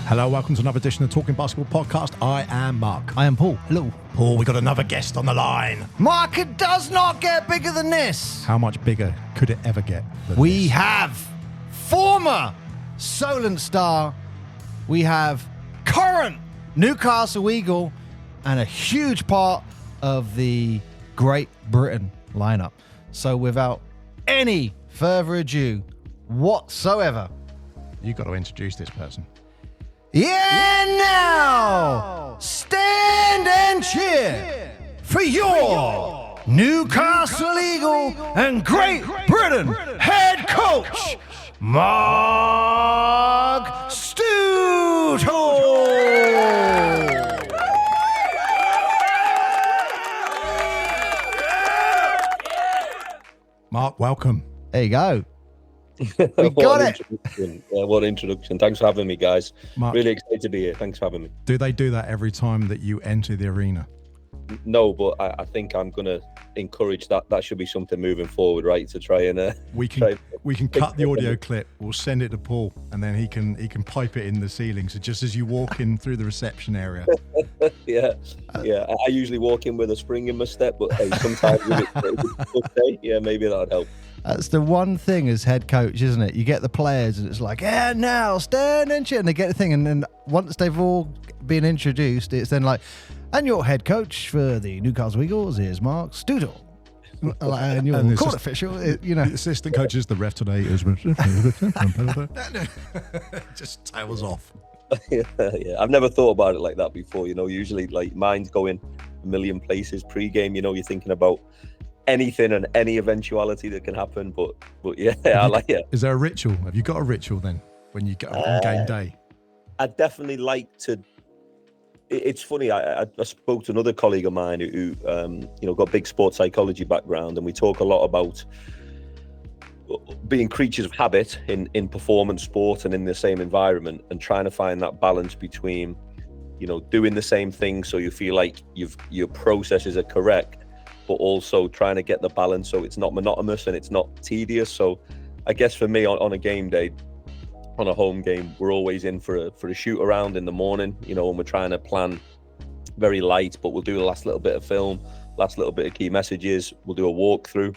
Hello, welcome to another edition of Talking Basketball Podcast. I am Mark. I am Paul. Hello. Paul, we got another guest on the line. Mark, it does not get bigger than this. How much bigger could it ever get than We this? have former Solent star. We have current Newcastle Eagle and a huge part of the Great Britain lineup. So without any further ado whatsoever, You've got to introduce this person. yeah, now stand and cheer for your Newcastle Eagle and Great Britain head coach, Marc Steutel. Mark, welcome. There you go. We got it. What an introduction. Thanks for having me, guys. Mark, Really excited to be here. Thanks for having me. do they do that every time that you enter the arena? No, but I think I'm going to encourage that. That should be something moving forward, right? To try and We can cut the audio clip. We'll send it to Paul, and then he can pipe it in the ceiling. So just as you walk in through the reception area. yeah. I usually walk in with a spring in my step, but hey, sometimes okay, yeah, maybe that'd help. That's the one thing as head coach, isn't it? You get the players and it's like, yeah, now stand and cheer. And they get the thing. And then once they've all been introduced, it's then like, and your head coach for the Newcastle Eagles is Marc Steutel. And your And it's court just- official, the Assistant coach is the ref today. Just tails off. yeah, I've never thought about it like that before. Usually like mind's going a million places pre-game. You're thinking about anything and any eventuality that can happen. But yeah, I like it. Is there a ritual? Have you got a ritual then when you go on game day? I definitely like to. It's funny. I spoke to another colleague of mine who got a big sports psychology background, and we talk a lot about being creatures of habit in performance sport and in the same environment, and trying to find that balance between, doing the same thing so you feel like your processes are correct, but also trying to get the balance so it's not monotonous and it's not tedious. So I guess for me on a game day, on a home game, we're always in for a shoot around in the morning, and we're trying to plan very light, but we'll do the last little bit of film, last little bit of key messages. We'll do a walkthrough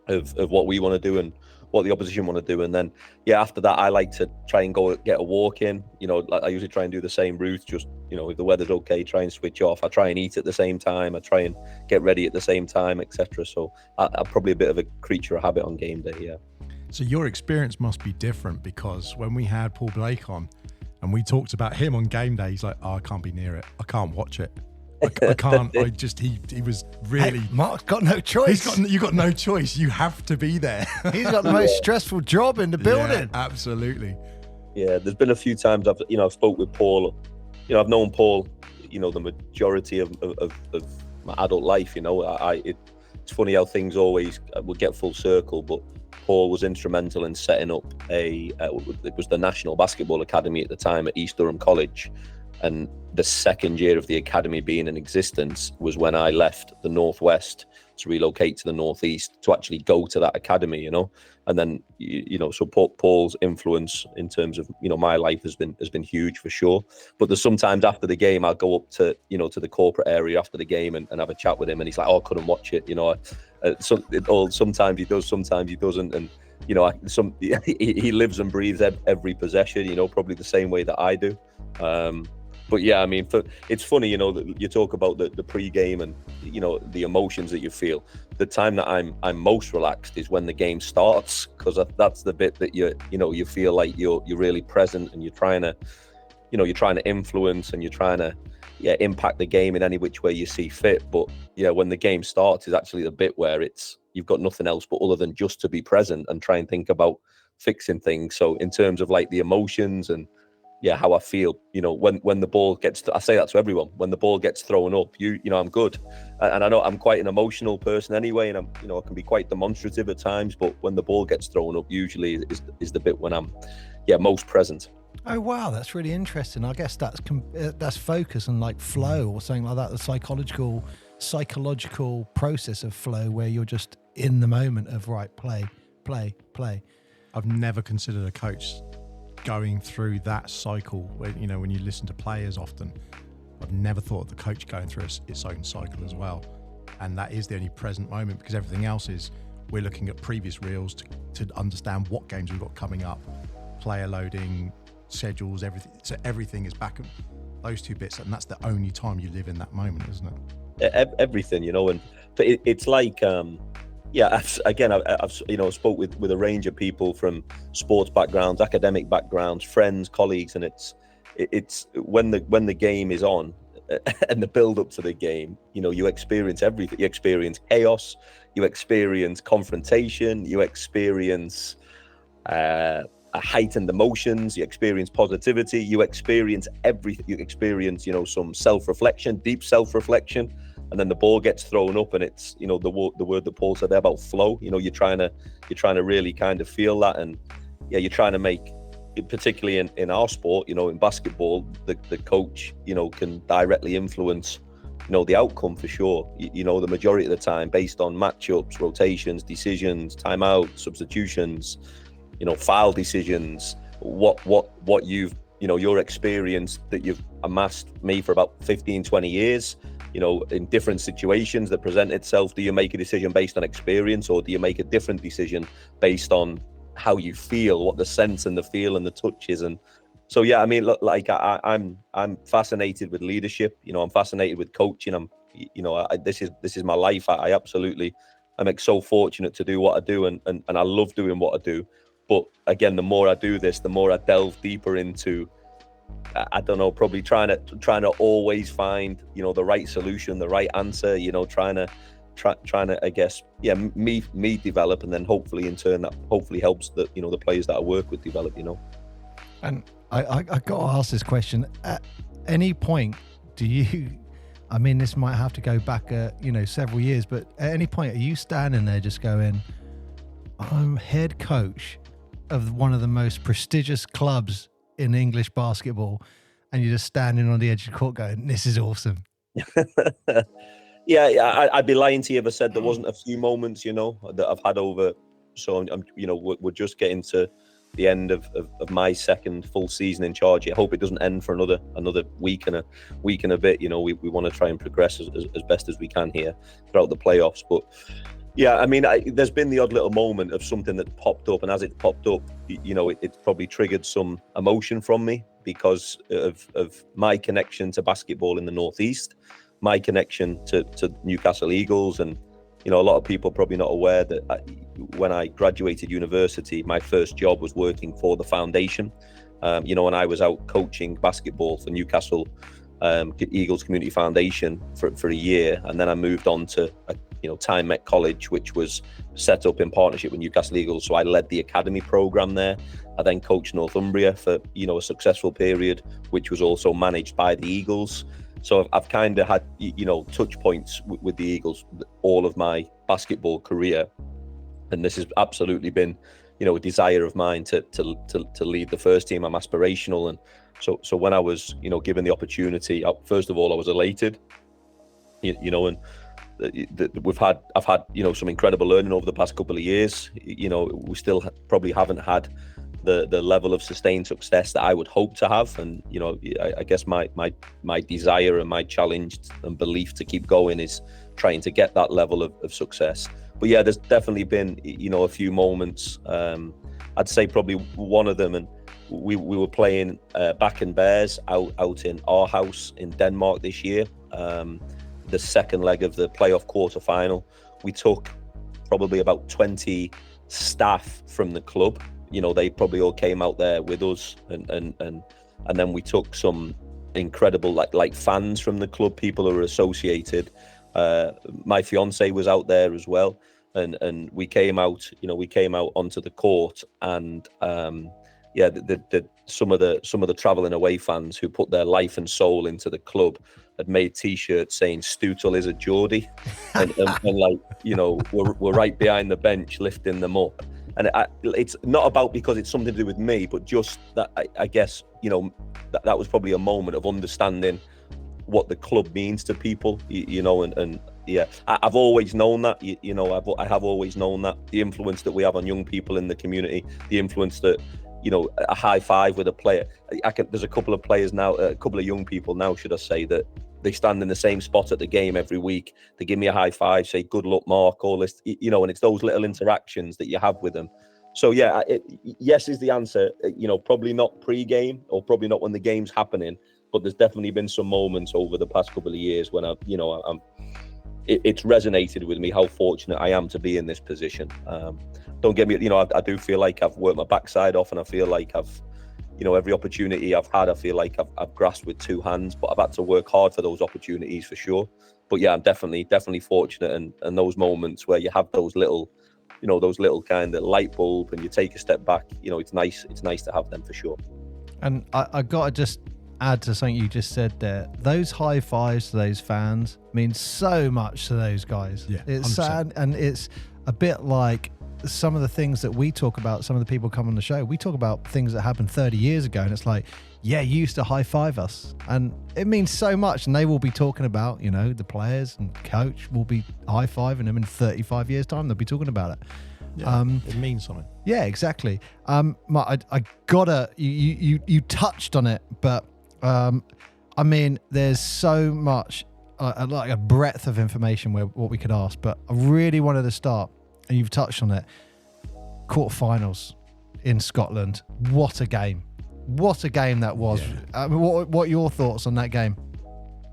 of what we want to do and what the opposition want to do. And then, after that, I like to try and go get a walk in. I usually try and do the same route, just, if the weather's okay, try and switch off. I try and eat at the same time. I try and get ready at the same time, etc. So I'm probably a bit of a creature of habit on game day, yeah. So your experience must be different, because when we had Paul Blake on and we talked about him on game day, he's like, oh, I can't be near it. I can't watch it. I can't. He was really. Hey, Mark's got no choice. You got no choice. You have to be there. He's got the most stressful job in the building. Yeah, absolutely. Yeah, there's been a few times I've spoke with Paul. I've known Paul, the majority of my adult life. It's funny how things always would get full circle, but Paul was instrumental in setting up it was the National Basketball Academy at the time at East Durham College. And the second year of the academy being in existence was when I left the Northwest to relocate to the Northeast to actually go to that academy, and then, so Paul's influence in terms of, my life has been huge for sure. But there's sometimes after the game, I'll go up to, to the corporate area after the game and have a chat with him. And he's like, oh, I couldn't watch it. Sometimes he does, sometimes he doesn't. And, he lives and breathes every possession, probably the same way that I do. But yeah, I mean, it's funny, that you talk about the pre-game and, the emotions that you feel. The time that I'm most relaxed is when the game starts, because that's the bit that you feel like you're really present, and you're trying to influence, and you're trying to impact the game in any which way you see fit. But when the game starts is actually the bit where you've got nothing else but other than just to be present and try and think about fixing things. So in terms of like the emotions and how I feel, when the ball gets, I say that to everyone, when the ball gets thrown up, I'm good. And I know I'm quite an emotional person anyway, and I can be quite demonstrative at times, but when the ball gets thrown up, usually is the bit when I'm, most present. Oh, wow. That's really interesting. I guess that's focus and like flow or something like that. The psychological process of flow where you're just in the moment of right, play. I've never considered a coach going through that cycle, when you listen to players often, I've never thought of the coach going through its own cycle as well. And that is the only present moment, because everything else is, we're looking at previous reels to understand what games we've got coming up, player loading, schedules, everything. So everything is back at those two bits, and that's the only time you live in that moment, isn't it? Everything, and it's like, I've spoke with a range of people from sports backgrounds, academic backgrounds, friends, colleagues, and it's when the game is on and the build up to the game, you experience everything. You experience chaos, you experience confrontation, you experience heightened emotions, you experience positivity, you experience everything. You experience, some self-reflection, deep self-reflection, and then the ball gets thrown up, and it's, the word that Paul said there about flow. You're trying to really kind of feel that, and you're trying to make, particularly in our sport, in basketball, the coach, can directly influence, the outcome for sure. The majority of the time, based on matchups, rotations, decisions, timeouts, substitutions, foul decisions, what you've, your experience that you've amassed me for about 15, 20 years, in different situations that present itself. Do you make a decision based on experience, or do you make a different decision based on how you feel, what the sense and the feel and the touch is? And so, yeah, I mean, look, like I'm fascinated with leadership. I'm fascinated with coaching. This is my life. I absolutely, I'm so fortunate to do what I do, and I love doing what I do. But again, the more I do this, the more I delve deeper into, I don't know, probably trying to always find, the right solution, the right answer. Trying to, I guess, me develop, and then hopefully in turn that hopefully helps the players that I work with develop. And I got to ask this question. At any point, do you? I mean, this might have to go back, several years, but at any point, are you standing there just going, "I'm head coach of one of the most prestigious clubs in English basketball," and you're just standing on the edge of the court going, "This is awesome"? Yeah, I'd be lying to you if I said there wasn't a few moments, that I've had over. So we're just getting to the end of my second full season in charge. I hope it doesn't end for another week and a bit. We want to try and progress as best as we can here throughout the playoffs. But yeah, I mean, there's been the odd little moment of something that popped up, and as it popped up, it's probably triggered some emotion from me because of my connection to basketball in the Northeast, my connection to Newcastle Eagles. And a lot of people are probably not aware that when I graduated university, my first job was working for the foundation. And I was out coaching basketball for Newcastle Eagles Community Foundation for a year, and then I moved on to Time Met College, which was set up in partnership with Newcastle Eagles. So I led the academy program there. I then coached Northumbria for a successful period, which was also managed by the Eagles. So I've kind of had touch points with the Eagles all of my basketball career, and this has absolutely been a desire of mine to lead the first team. I'm aspirational, and so when I was given the opportunity, first of all I was elated, and I've had some incredible learning over the past couple of years. We still probably haven't had the level of sustained success that I would hope to have, and I guess my desire and my challenge and belief to keep going is trying to get that level of success. But yeah, there's definitely been a few moments. I'd say probably one of them, and we were playing back in Bears out in our house in Denmark this year. The second leg of the playoff quarter final, we took probably about 20 staff from the club. They probably all came out there with us, and then we took some incredible like fans from the club, people who are associated. My fiance was out there as well, and we came out onto the court, and some of the traveling away fans who put their life and soul into the club had made T-shirts saying "Steutel is a Geordie," and we're right behind the bench lifting them up. And it's not about because it's something to do with me, but just that I guess that was probably a moment of understanding what the club means to people, and yeah, I've always known that, I have always known that the influence that we have on young people in the community, the influence that a high five with a player. There's a couple of players now, a couple of young people now, should I say, that they stand in the same spot at the game every week. They give me a high five, say, good luck, Mark, all this, and it's those little interactions that you have with them. So, yeah, yes is the answer. Probably not pre-game or probably not when the game's happening, but there's definitely been some moments over the past couple of years when it's resonated with me how fortunate I am to be in this position. Don't get me, I do feel like I've worked my backside off, and I feel like I've, every opportunity I've had, I feel like I've grasped with two hands, but I've had to work hard for those opportunities for sure. But yeah, I'm definitely fortunate, and those moments where you have those little kind of light bulb and you take a step back, it's nice to have them for sure. And I got to just add to something you just said there. Those high fives to those fans mean so much to those guys. Yeah, it's sad, and it's a bit like some of the things that we talk about, some of the people come on the show, we talk about things that happened 30 years ago, and it's like, yeah, you used to high five us, and it means so much. And they will be talking about, the players and coach will be high fiving them in 35 years time. They'll be talking about it. Yeah, it means something. Yeah, exactly. Mark, I gotta, you touched on it, but there's so much, like a breadth of information what we could ask, but I really wanted to start, and you've touched on it, quarterfinals in Scotland. What a game that was. Yeah. What are your thoughts on that game?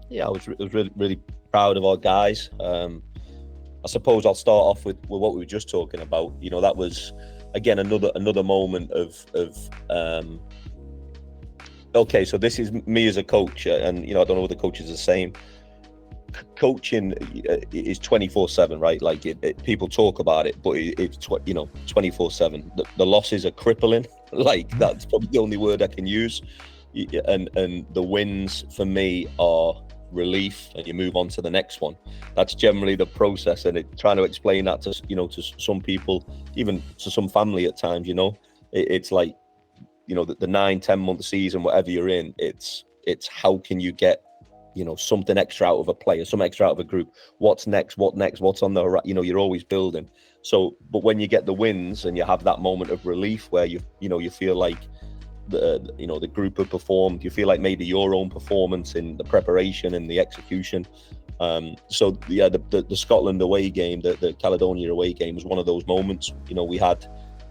Yeah, I was really, really proud of our guys. I suppose I'll start off with what we were just talking about. That was, again, another moment of okay, so this is me as a coach, and I don't know what the coaches are the same. Coaching is 24/7, right? Like people talk about it, but it's 24/7. The losses are crippling. Like, that's probably the only word I can use. And the wins for me are relief, and you move on to the next one. That's generally the process, and trying to explain that to to some people, even to some family at times. It's like, the 9-10 month season, whatever you're in, it's how can you get something extra out of a player, some extra out of a group. What's next? What's on the horizon? You're always building. So, but when you get the wins and you have that moment of relief where you feel like the group have performed, you feel like maybe your own performance in the preparation and the execution. So yeah, the Scotland away game, the Caledonia away game was one of those moments. We had,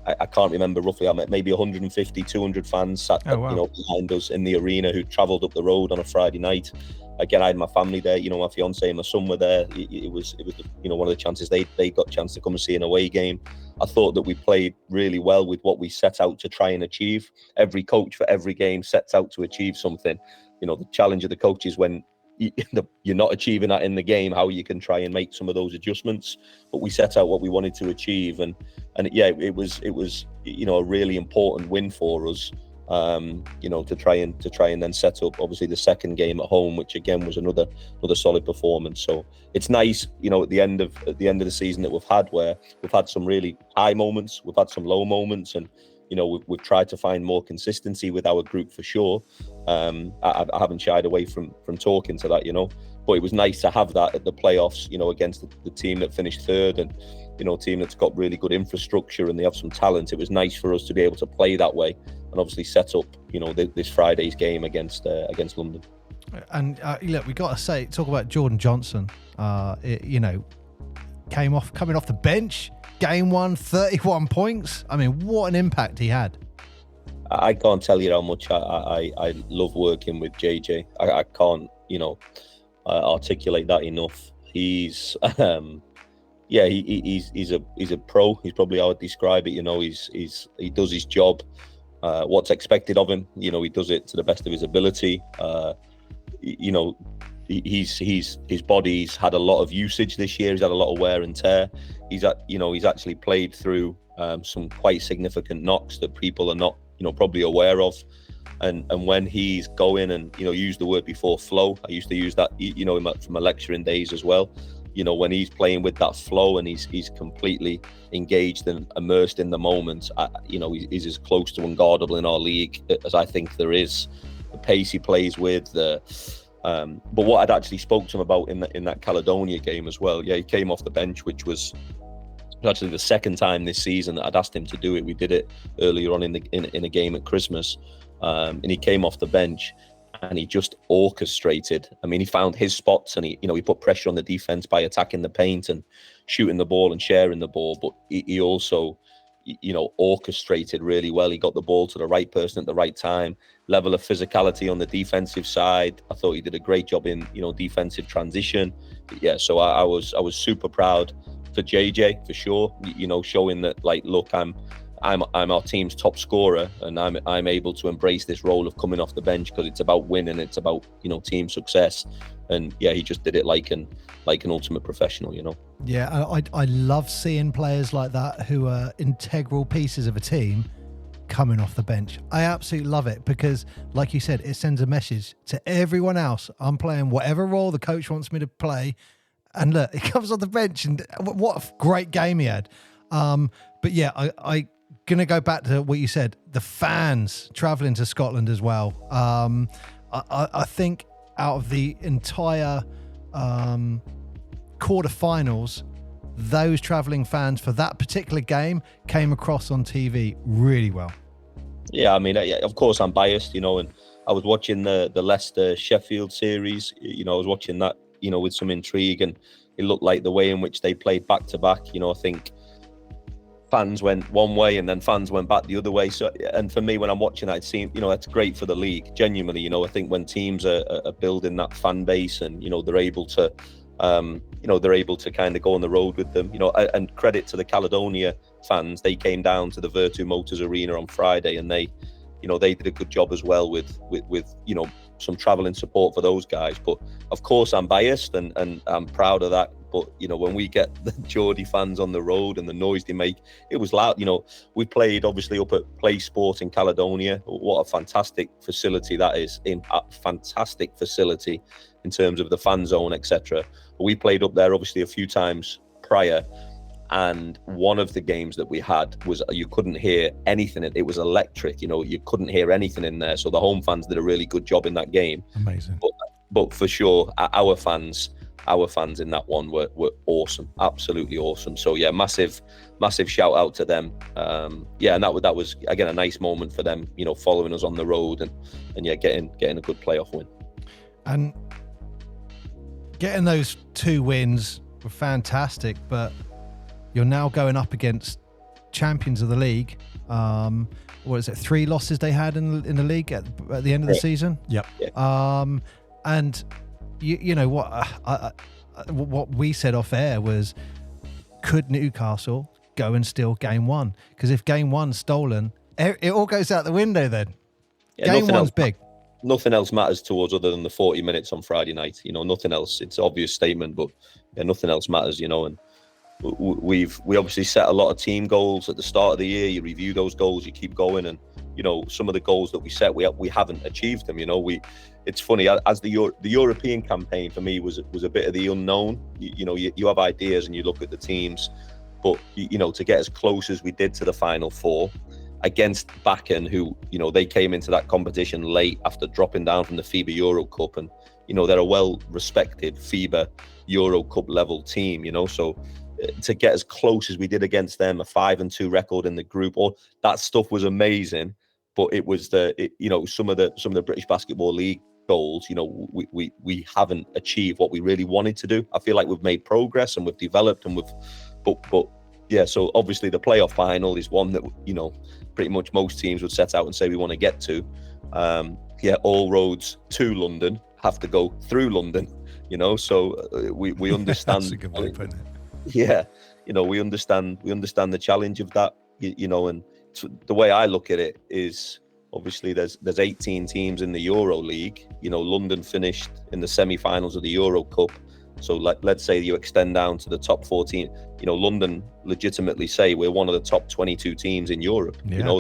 I can't remember roughly, maybe 150, 200 fans sat behind us in the arena who travelled up the road on a Friday night. Again, I had my family there, my fiance and my son were there. It was one of the chances they got a chance to come and see an away game. I thought that we played really well with what we set out to try and achieve. Every coach for every game sets out to achieve something. The challenge of the coach is when you're not achieving that in the game, how you can try and make some of those adjustments. But we set out what we wanted to achieve, and yeah, it was a really important win for us. To try and then set up obviously the second game at home, which again was another solid performance. So it's nice, at the end of the season that we've had, where we've had some really high moments, we've had some low moments, and we've tried to find more consistency with our group for sure. I haven't shied away from talking to that, but it was nice to have that at the playoffs, against the team that finished third, and a team that's got really good infrastructure and they have some talent. It was nice for us to be able to play that way, and obviously set up, this Friday's game against London. And look, we got to talk about Jordan Johnson. Coming off the bench, game 1, 31 points. I mean, what an impact he had. I can't tell you how much I love working with JJ. I can't, articulate that enough. He's he's a pro. He's probably how I'd describe it. He does his job. What's expected of him, he does it to the best of his ability. His body's had a lot of usage this year. He's had a lot of wear and tear. He's actually played through some quite significant knocks that people are not, probably aware of. And when he's going and, use the word before, flow. I used to use that, from my lecturing days as well. When he's playing with that flow and he's completely engaged and immersed in the moment, he's as close to unguardable in our league as I think there is. The pace he plays with, but what I'd actually spoke to him about in that Caledonia game as well. Yeah, he came off the bench, which was actually the second time this season that I'd asked him to do it. We did it earlier on in a game at Christmas, and he came off the bench and he just orchestrated. I mean, he found his spots, and he put pressure on the defense by attacking the paint and shooting the ball and sharing the ball. But he also, orchestrated really well. He got the ball to the right person at the right time. Level of physicality on the defensive side, I thought he did a great job in defensive transition. But yeah, so I was super proud for JJ for sure. Showing that, like, look, I'm our team's top scorer, and I'm able to embrace this role of coming off the bench because it's about winning, it's about team success. And yeah, he just did it like an ultimate professional. Yeah, I love seeing players like that who are integral pieces of a team coming off the bench. I absolutely love it because, like you said, it sends a message to everyone else. I'm playing whatever role the coach wants me to play, and look, he comes off the bench, and what a great game he had. But yeah, I gonna go back to what you said. The fans traveling to Scotland as well. I think out of the entire quarterfinals, those traveling fans for that particular game came across on TV really well. Yeah, I mean, of course I'm biased, and I was watching the Leicester Sheffield series. I was watching that, with some intrigue, and it looked like the way in which they played back to back. I think fans went one way and then fans went back the other way. So, and for me, when I'm watching that, it seems, that's great for the league. Genuinely, I think when teams are building that fan base, and they're able to, kind of go on the road with them. And credit to the Caledonia fans, they came down to the Virtu Motors Arena on Friday, and they did a good job as well with some travelling support for those guys. But of course, I'm biased, and I'm proud of that. But when we get the Geordie fans on the road and the noise they make, it was loud. We played obviously up at Play Sport in Caledonia. What a fantastic facility that is! A fantastic facility in terms of the fan zone, etc. We played up there obviously a few times prior, and one of the games that we had was you couldn't hear anything. It was electric. You couldn't hear anything in there. So the home fans did a really good job in that game. Amazing. But for sure, our fans in that one were awesome, absolutely awesome. So yeah, massive shout out to them. And that was again a nice moment for them, following us on the road, and yeah, getting a good playoff win. And getting those 2 wins were fantastic, but you're now going up against champions of the league. What is it? 3 losses they had in the league at the end of the season. Yep. And you know what we said off air was, could Newcastle go and steal game 1? Because if game 1's stolen, it all goes out the window then. Yeah, game 1's big. Nothing else matters to us other than the 40 minutes on Friday night. Nothing else. It's an obvious statement, but yeah, nothing else matters. And we obviously set a lot of team goals at the start of the year. You review those goals, you keep going, and some of the goals that we set, we haven't achieved them. It's funny, as the European campaign for me was a bit of the unknown. You have ideas and you look at the teams, but to get as close as we did to the Final Four against Bakken, who they came into that competition late after dropping down from the FIBA Euro Cup, and they're a well-respected FIBA Euro Cup level team. So to get as close as we did against them, a 5-2 record in the group, all that stuff was amazing. But it was some of the British Basketball League goals, we haven't achieved what we really wanted to do. I feel like we've made progress and we've developed, and but yeah. So obviously the playoff final is one that pretty much most teams would set out and say we want to get to. All roads to London have to go through London. So we understand. That's a good way of putting it. Yeah, we understand the challenge of that. And the way I look at it is, obviously there's 18 teams in the Euro League. London finished in the semi-finals of the Euro Cup. So let's say you extend down to the top 14. London legitimately say we're one of the top 22 teams in Europe. Yeah.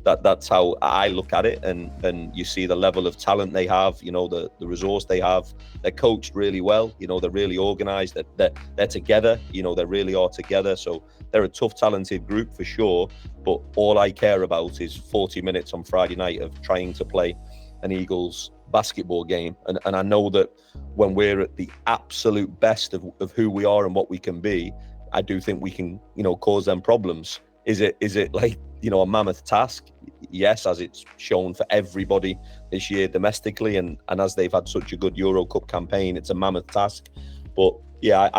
That's how I look at it, and you see the level of talent they have, the resource they have. They're coached really well, they're really organized, they're together, they really are together. So they're a tough, talented group for sure, but all I care about is 40 minutes on Friday night of trying to play an Eagles basketball game. And I know that when we're at the absolute best of who we are and what we can be, I do think we can, cause them problems. Is it like, a mammoth task? Yes, as it's shown for everybody this year domestically, and as they've had such a good Euro Cup campaign, it's a mammoth task. But yeah,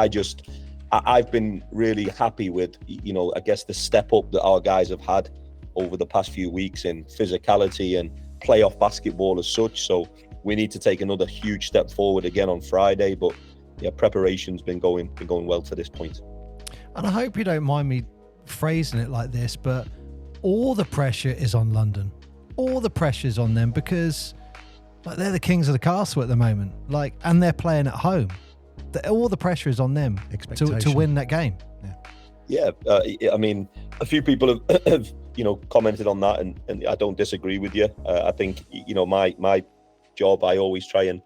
I've been really happy with, I guess the step up that our guys have had over the past few weeks in physicality and playoff basketball as such. So we need to take another huge step forward again on Friday. But yeah, preparation's been going well to this point. And I hope you don't mind me phrasing it like this, but all the pressure is on London. All the pressure's on them because they're the kings of the castle at the moment. And they're playing at home. All the pressure is on them to win that game. Yeah, I mean, a few people have commented on that, and I don't disagree with you. I think my job, I always try and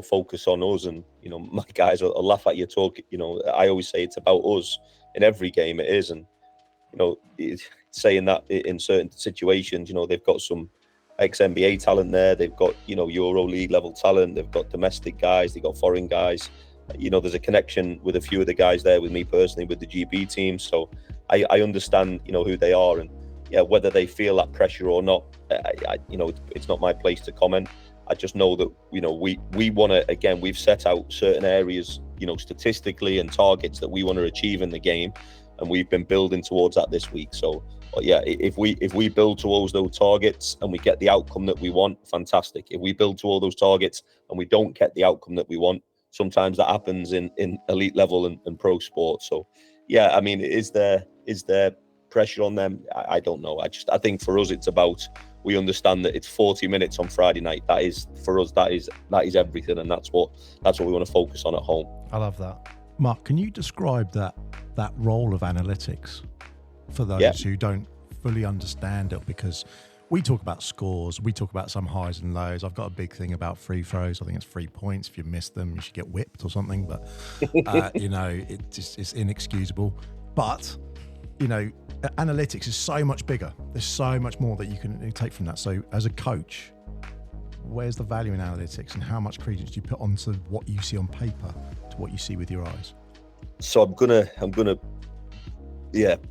focus on us, and my guys will laugh at you talk. I always say it's about us in every game. It is, and saying that in certain situations, they've got some ex-NBA talent there. They've got Euro League level talent. They've got domestic guys. They've got foreign guys. There's a connection with a few of the guys there, with me personally, with the GB team. So I understand, who they are, and whether they feel that pressure or not, it's not my place to comment. I just know that, we want to, again, we've set out certain areas, statistically and targets that we want to achieve in the game. And we've been building towards that this week. So yeah, if we build towards those targets and we get the outcome that we want, fantastic. If we build to all those targets and we don't get the outcome that we want, sometimes that happens in elite level and pro sport. So yeah, I mean, is there pressure on them? I don't know. I think for us, it's about, we understand that it's 40 minutes on Friday night. That is, for us, that is everything, and that's what we want to focus on at home. I love that. Mark, can you describe that role of analytics for those who don't fully understand it? Because we talk about scores, we talk about some highs and lows. I've got a big thing about free throws. I think it's 3 points. If you miss them, you should get whipped or something. But it's inexcusable. But analytics is so much bigger. There's so much more that you can take from that. So as a coach, where's the value in analytics, and how much credence do you put onto what you see on paper to what you see with your eyes? So I'm gonna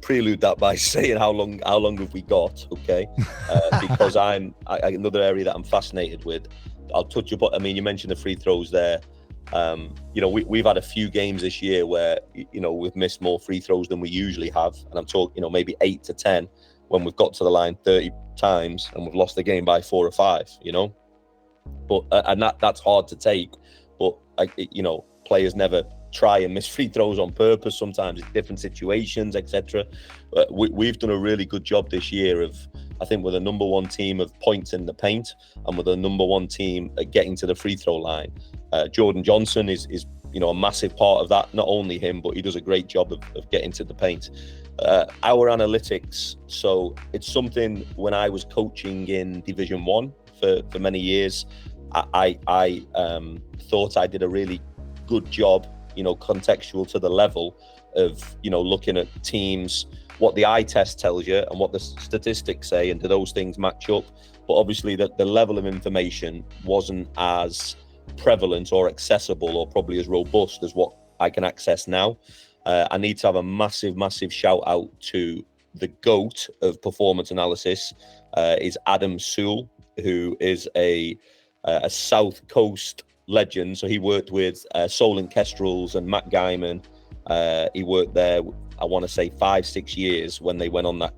prelude that by saying how long have we got, okay? Because another area that I'm fascinated with. I'll touch upon. I mean, you mentioned the free throws there. We've had a few games this year where we've missed more free throws than we usually have, and I'm talking maybe 8 to 10 when we've got to the line 30 times and we've lost the game by 4 or 5. But and that's hard to take. But players never try and miss free throws on purpose. Sometimes it's different situations, etc. But we've done a really good job this year of, I think, we're the number one team of points in the paint, and we're the number one team at getting to the free throw line. Jordan Johnson is a massive part of that. Not only him, but he does a great job of getting to the paint. Our analytics, so it's something when I was coaching in Division 1 for many years, I thought I did a really good job, contextual to the level of, looking at teams, what the eye test tells you and what the statistics say, and do those things match up? But obviously the level of information wasn't as prevalent or accessible or probably as robust as what I can access now. I need to have a massive shout out to the GOAT of performance analysis, is Adam Sewell, who is a South Coast legend. So he worked with Solent Kestrels and Matt Guyman. He worked there, I want to say 5-6 years, when they went on that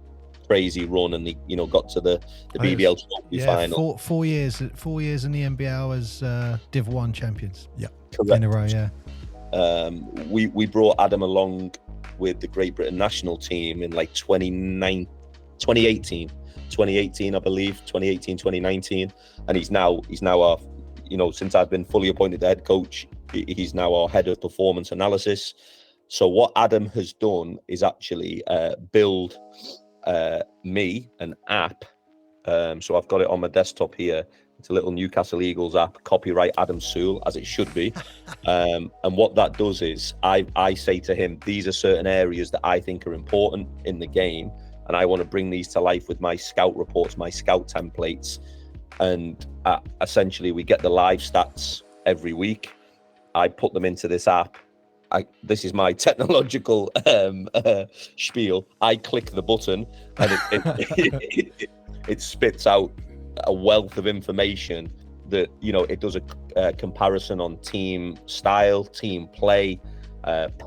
crazy run and they got to the BBL trophy final. 4 years in the NBL as Div 1 champions. Yeah, correct. In a row, yeah. We brought Adam along with the Great Britain national team in like 2018, I believe, 2019, and he's now our, since I've been fully appointed head coach, he's now our head of performance analysis. So what Adam has done is actually build me an app. So I've got it on my desktop here. It's a little Newcastle Eagles app, copyright Adam Sewell, as it should be. And what that does is I say to him, these are certain areas that I think are important in the game, and I want to bring these to life with my scout reports, my scout templates. And essentially we get the live stats every week. I put them into this app, this is my technological spiel. I click the button and it spits out a wealth of information that, it does a comparison on team style, team play,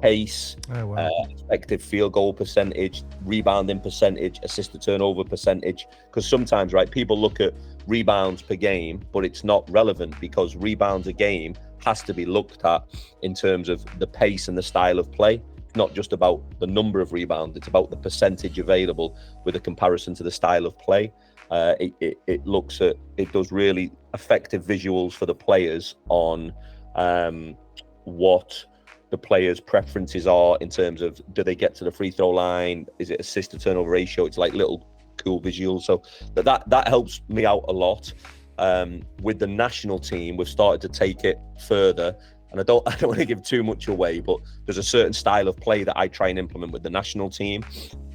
pace, effective field goal percentage, rebounding percentage, assist to turnover percentage. Because sometimes, right, people look at rebounds per game, but it's not relevant, because rebounds a game has to be looked at in terms of the pace and the style of play. It's not just about the number of rebounds, it's about the percentage available with a comparison to the style of play. It does really effective visuals for the players on what the players' preferences are in terms of, do they get to the free throw line? Is it assist to turnover ratio? It's like little cool visuals. So that helps me out a lot. With the national team, we've started to take it further, and I don't want to give too much away, but there's a certain style of play that I try and implement with the national team,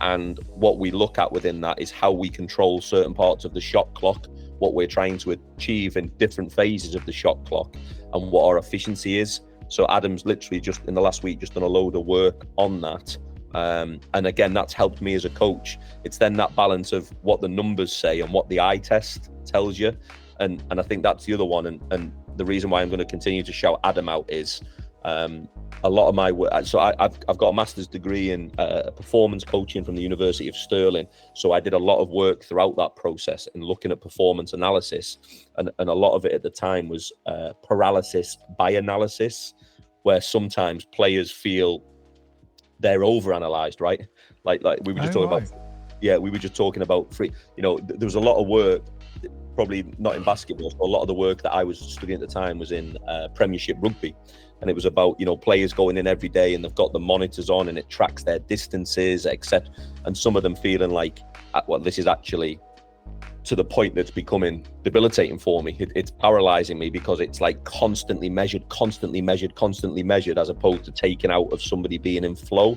and what we look at within that is how we control certain parts of the shot clock, what we're trying to achieve in different phases of the shot clock, and what our efficiency is. So Adam's literally just in the last week just done a load of work on that. And again, that's helped me as a coach. It's then that balance of what the numbers say and what the eye test tells you. And I think that's the other one. And the reason why I'm going to continue to shout Adam out is a lot of my work. So I've got a master's degree in performance coaching from the University of Stirling. So I did a lot of work throughout that process in looking at performance analysis. And a lot of it at the time was paralysis by analysis, where sometimes players feel they're overanalyzed, right? Like we were just talking about. Yeah, we were just talking about free. There was a lot of work, probably not in basketball, but a lot of the work that I was studying at the time was in Premiership rugby. And it was about, players going in every day and they've got the monitors on and it tracks their distances, etc. And some of them feeling like, well, this is actually to the point that's becoming debilitating for me. It's paralyzing me, because it's like constantly measured, as opposed to taking out of somebody being in flow.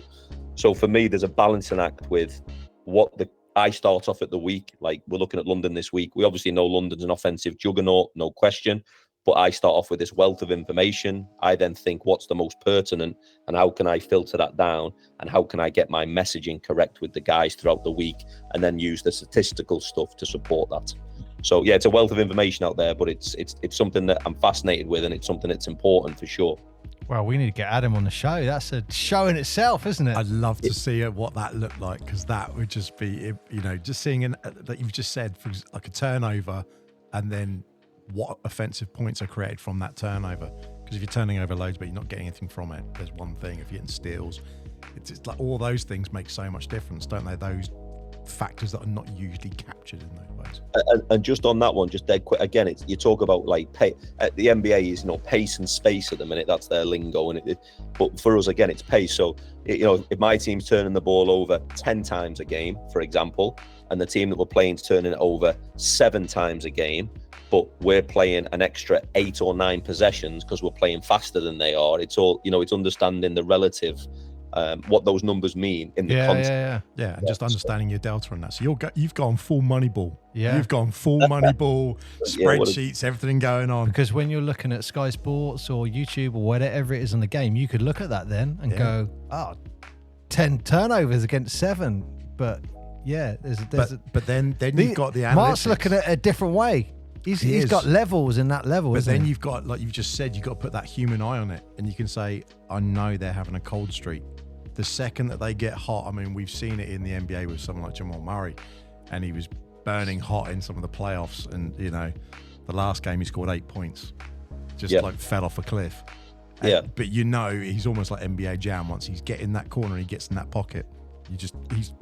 So for me, there's a balancing act with what I start off at the week. Like, we're looking at London this week. We obviously know London's an offensive juggernaut, no question. But I start off with this wealth of information. I then think, what's the most pertinent, and how can I filter that down, and how can I get my messaging correct with the guys throughout the week, and then use the statistical stuff to support that. So yeah, it's a wealth of information out there, but it's something that I'm fascinated with, and it's something that's important for sure. Well, we need to get Adam on the show. That's a show in itself, isn't it? I'd love to see what that looked like, because that would just be, just seeing like you've just said, like a turnover, and then what offensive points are created from that turnover. Because if you're turning over loads but you're not getting anything from it, there's one thing. If you're getting steals, it's like all those things make so much difference, don't they? Those factors that are not usually captured in those ways. And just on that one, just dead quick again, you talk about like pay. The NBA is pace and space at the minute. That's their lingo, but for us again, it's pace. So if my team's turning the ball over 10 times a game, for example, and the team that we're playing is turning it over 7 times a game, but we're playing an extra 8 or 9 possessions because we're playing faster than they are. It's all, it's understanding the relative, what those numbers mean in the context. Yeah, and just understanding your delta on that. So you've gone full money ball. Yeah. You've gone full money ball, spreadsheets, everything going on. Because when you're looking at Sky Sports or YouTube or whatever it is in the game, you could look at that then and go, 10 turnovers against 7. But yeah, but then you've got the analytics. Mark's looking at it a different way. He's got levels in that level. But then you've got, like you've just said, you've got to put that human eye on it, and you can say, I know they're having a cold streak. The second that they get hot, I mean, we've seen it in the NBA with someone like Jamal Murray, and he was burning hot in some of the playoffs. And the last game he scored 8 points, just like fell off a cliff. But he's almost like NBA Jam. Once he's getting in that corner, and he gets in that pocket.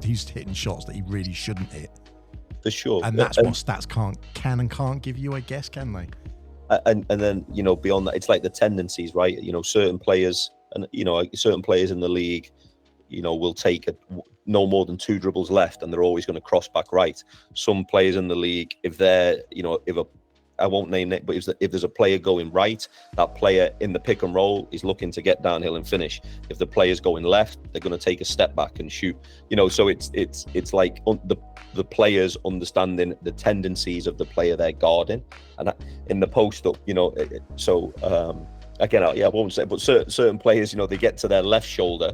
He's hitting shots that he really shouldn't hit. For sure. And that's what stats can and can't give you, I guess, can they? And then, beyond that, it's like the tendencies, right? Certain players in the league, will take no more than 2 dribbles left and they're always going to cross back right. Some players in the league, if they're, I won't name it, but if there's a player going right, that player in the pick and roll is looking to get downhill and finish. If the player's going left, they're going to take a step back and shoot. So it's like the players understanding the tendencies of the player they're guarding. And in the post up, again, I won't say, but certain players, they get to their left shoulder.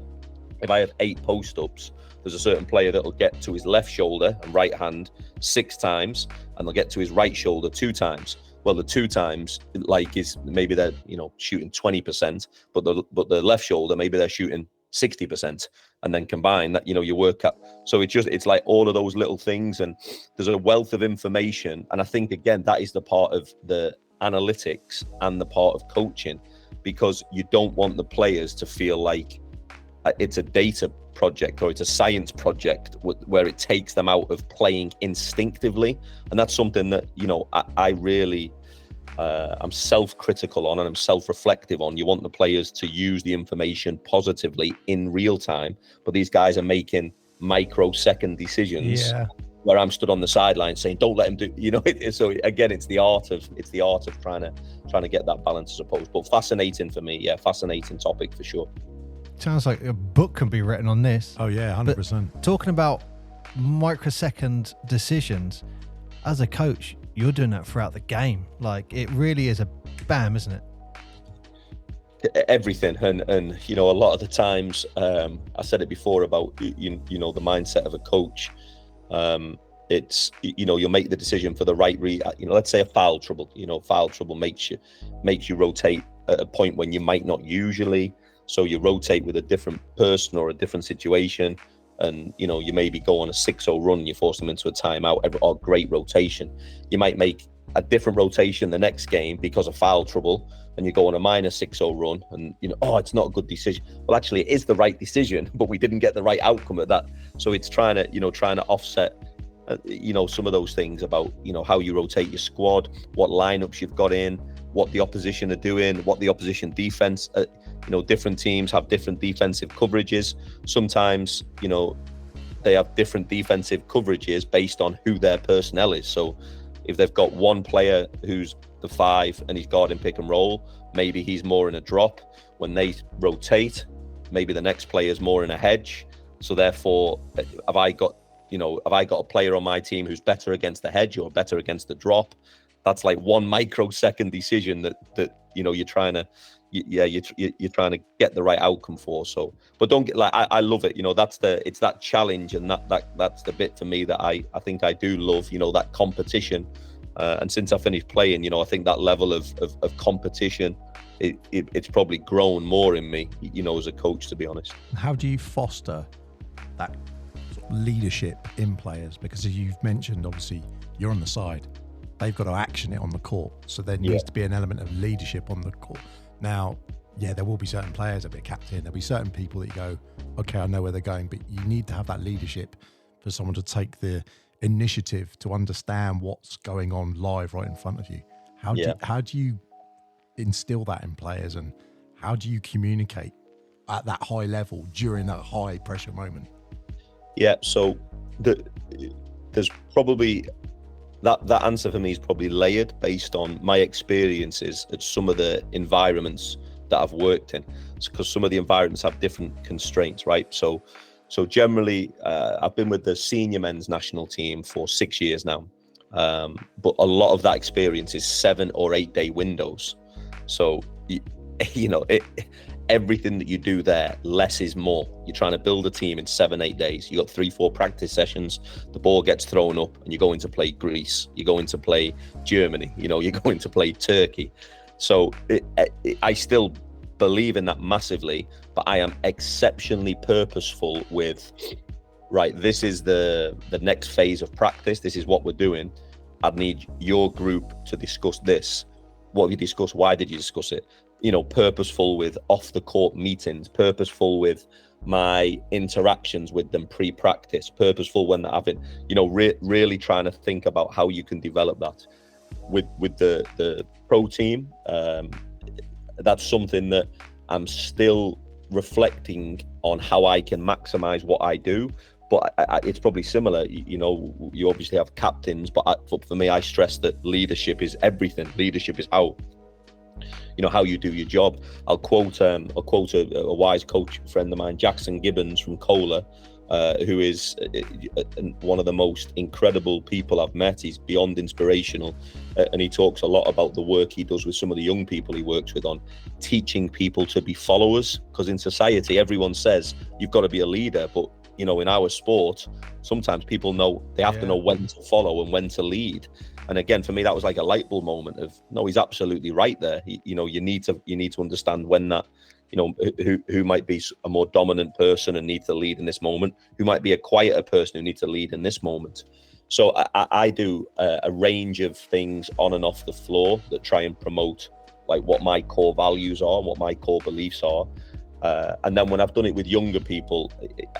If I have 8 post-ups, there's a certain player that'll get to his left shoulder and right hand 6 times, and they'll get to his right shoulder 2 times. Well, the 2 times, is maybe they're, shooting 20%, but the left shoulder, maybe they're shooting 60%, and then combine that, you work out. So it's like all of those little things, and there's a wealth of information. And I think, again, that is the part of the analytics and the part of coaching, because you don't want the players to feel like it's a data project or it's a science project where it takes them out of playing instinctively. And that's something that, I really, I'm self-critical on, and I'm self-reflective on. You want the players to use the information positively in real time, but these guys are making microsecond decisions where I'm stood on the sideline saying, don't let him do, so again, it's the art of trying to get that balance, I suppose. But fascinating for me. Fascinating topic for sure. Sounds like a book can be written on this. Oh yeah, 100%. But talking about microsecond decisions, as a coach, you're doing that throughout the game. Like, it really is a bam, isn't it? Everything. And a lot of the times, I said it before about, the mindset of a coach. It's, you'll make the decision for the right let's say a foul trouble. Foul trouble makes you rotate at a point when you might not usually. So you rotate with a different person or a different situation, and you maybe go on a 6-0 run and you force them into a timeout, or great rotation. You might make a different rotation the next game because of foul trouble, and you go on a minus 6-0 run, and it's not a good decision. Well, actually it is the right decision, but we didn't get the right outcome at that. So it's trying to offset some of those things about how you rotate your squad, what lineups you've got in, what the opposition are doing, what the opposition defense different teams have different defensive coverages. Sometimes they have different defensive coverages based on who their personnel is. So if they've got one player who's the 5 and he's guarding pick and roll, maybe he's more in a drop. When they rotate, maybe the next player is more in a hedge. So therefore, have I got a player on my team who's better against the hedge or better against the drop? That's like one microsecond decision that you're trying to you're trying to get the right outcome for. So, but don't get I love it. It's that challenge, and that's the bit for me that I think I do love. That competition. And since I finished playing, I think that level of competition, it's probably grown more in me, as a coach, to be honest. How do you foster that sort of leadership in players? Because as you've mentioned, obviously you're on the side. They've got to action it on the court. So there needs to be an element of leadership on the court. Now, there will be certain players, there'll be a captain, there'll be certain people that you go, okay, I know where they're going, but you need to have that leadership for someone to take the initiative to understand what's going on live right in front of you. How do you instill that in players, and how do you communicate at that high level during that high pressure moment? So there's probably that answer for me is probably layered based on my experiences at some of the environments that I've worked in, because some of the environments have different constraints, right? So generally, I've been with the senior men's national team for 6 years now, but a lot of that experience is 7 or 8 day windows. So everything that you do there, less is more. You're trying to build a team in 7-8 days. You got 3-4 practice sessions, the ball gets thrown up, and you're going to play Greece, you're going to play Germany, you're going to play Turkey. So I still believe in that massively, but I am exceptionally purposeful with, right, this is the next phase of practice, this is what we're doing. I need your group to discuss this. What have you discussed? Why did you discuss it? Purposeful with off the court meetings, purposeful with my interactions with them pre-practice, purposeful when they're having, really trying to think about how you can develop that with the pro team. That's something that I'm still reflecting on, how I can maximize what I do. But it's probably similar. You obviously have captains, but for me, I stress that leadership is everything. Leadership is how you do your job. I'll quote a wise coach friend of mine, Jackson Gibbons from Kohler, who is one of the most incredible people I've met. He's beyond inspirational, and he talks a lot about the work he does with some of the young people he works with on teaching people to be followers, because in society everyone says you've got to be a leader, but in our sport sometimes people know they have to know when to follow and when to lead. And again, for me, that was like a light bulb moment of, no, he's absolutely right there. You need to understand when that, who might be a more dominant person and needs to lead in this moment, who might be a quieter person who needs to lead in this moment. So I do a range of things on and off the floor that try and promote like what my core values are, what my core beliefs are. And then when I've done it with younger people,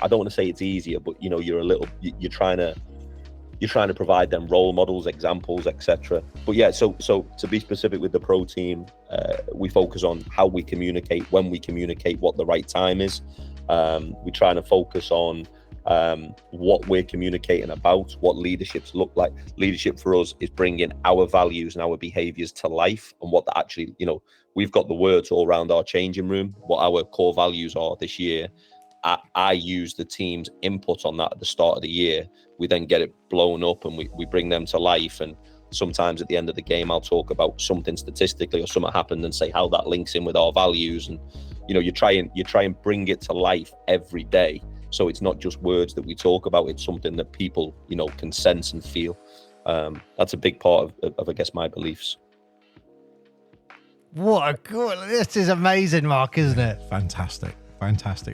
I don't want to say it's easier, but you're trying to provide them role models, examples, etc. But yeah, so to be specific with the pro team, we focus on how we communicate, when we communicate, what the right time is. We're trying to focus on what we're communicating about, what leaderships look like. Leadership for us is bringing our values and our behaviors to life, and what that actually, we've got the words all around our changing room, what our core values are this year. I use the team's input on that at the start of the year. We then get it blown up and we bring them to life. And sometimes at the end of the game, I'll talk about something statistically or something happened and say how that links in with our values. And, you try and bring it to life every day. So it's not just words that we talk about, it's something that people, can sense and feel. That's a big part of I guess, my beliefs. This is amazing, Mark, isn't it? Fantastic.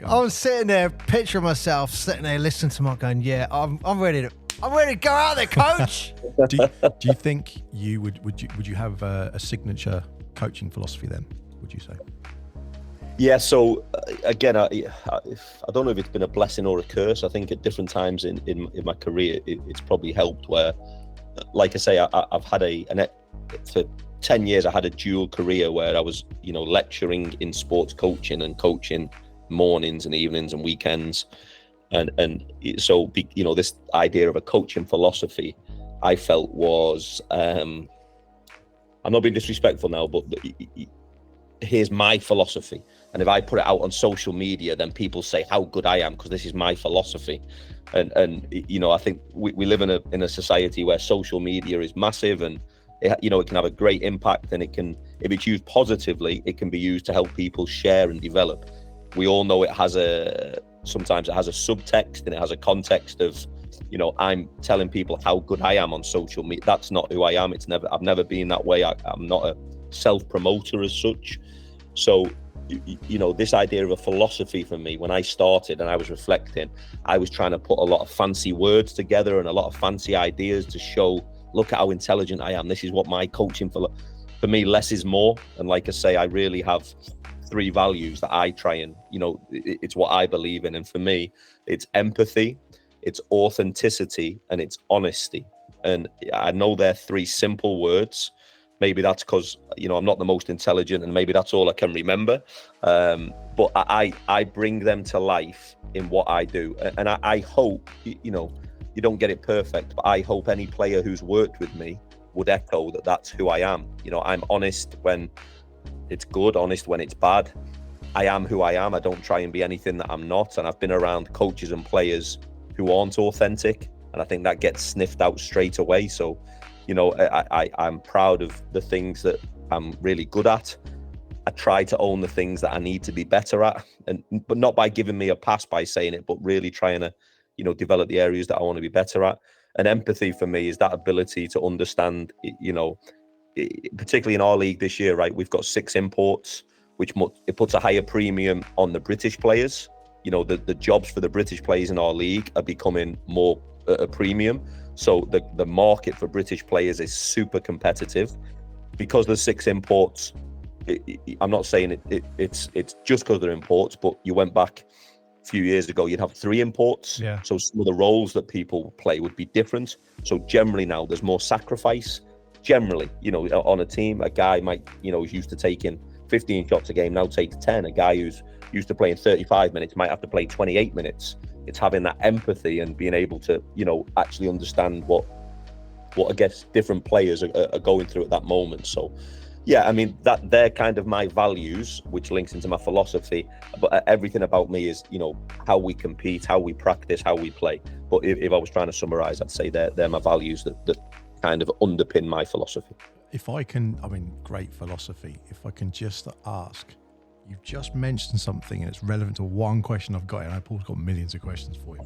I was sitting there, picturing myself sitting there listening to Mark going, yeah, I'm ready to go out there, coach. do you think would you have a signature coaching philosophy then, would you say? Yeah, so again, I don't know if it's been a blessing or a curse. I think at different times in my career, it's probably helped where, like I say, I've had for 10 years, I had a dual career where I was, lecturing in sports coaching and coaching mornings and evenings and weekends. And so, this idea of a coaching philosophy, I felt was, I'm not being disrespectful now, but here's my philosophy. And if I put it out on social media, then people say how good I am because this is my philosophy. And I think we live in a society where social media is massive, and it can have a great impact, and it can, if it's used positively, it can be used to help people share and develop. We all know sometimes it has a subtext and it has a context of, I'm telling people how good I am on social media. That's not who I am. I've never been that way. I'm not a self-promoter as such. So, this idea of a philosophy for me, when I started and I was reflecting, I was trying to put a lot of fancy words together and a lot of fancy ideas to show, look at how intelligent I am. This is what my coaching for me, less is more. And like I say, I really have 3 values that I try and, it's what I believe in. And for me, it's empathy, it's authenticity, and it's honesty. And I know they're 3 simple words. Maybe that's because, I'm not the most intelligent, and maybe that's all I can remember. But I bring them to life in what I do. And I hope, you don't get it perfect, but I hope any player who's worked with me would echo that that's who I am. I'm honest when it's good, honest when it's bad. I am who I am. I don't try and be anything that I'm not. And I've been around coaches and players who aren't authentic, and I think that gets sniffed out straight away. So, I'm proud of the things that I'm really good at. I try to own the things that I need to be better at, but not by giving me a pass by saying it, but really trying to, develop the areas that I want to be better at. And empathy for me is that ability to understand, particularly in our league this year, right? We've got 6 imports, which it puts a higher premium on the British players. The jobs for the British players in our league are becoming more a premium. So the market for British players is super competitive because there's 6 imports. I'm not saying it's just because they're imports, but you went back a few years ago, you'd have 3 imports. Yeah. So some of the roles that people play would be different. So generally now there's more sacrifice. Generally, on a team, a guy might, is used to taking 15 shots a game, now takes 10. A guy who's used to playing 35 minutes might have to play 28 minutes. It's having that empathy and being able to, actually understand what I guess different players are going through at that moment. So Yeah, I mean, that they're kind of my values, which links into my philosophy. But everything about me is, how we compete, how we practice, how we play. But if I was trying to summarize, I'd say they're my values that kind of underpin my philosophy. If I can, great philosophy. If I can just ask, you've just mentioned something and it's relevant to one question I've got, and I know Paul's got millions of questions for you.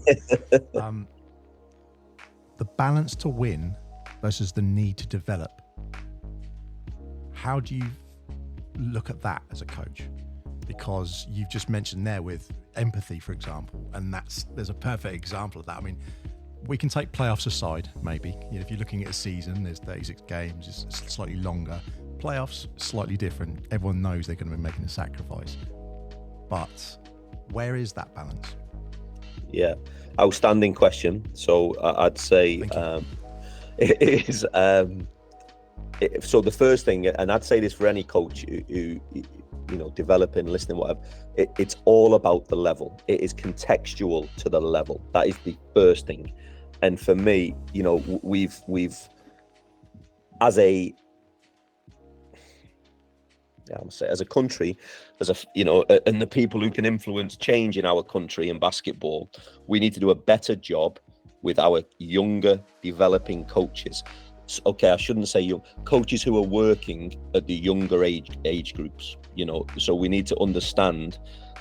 The balance to win versus the need to develop. How do you look at that as a coach? Because you've just mentioned there with empathy, for example, and there's a perfect example of that. I mean, we can take playoffs aside, maybe. If you're looking at a season, there's 36 games, it's slightly longer. Playoffs, slightly different. Everyone knows they're going to be making a sacrifice. But where is that balance? Yeah, outstanding question. So I'd say it is. So the first thing, and I'd say this for any coach who developing, listening, whatever, it's all about the level. It is contextual to the level. That is the first thing. And for me, we've as a country, and the people who can influence change in our country in basketball, we need to do a better job with our younger developing coaches. Okay, I shouldn't say young coaches who are working at the younger age groups. So we need to understand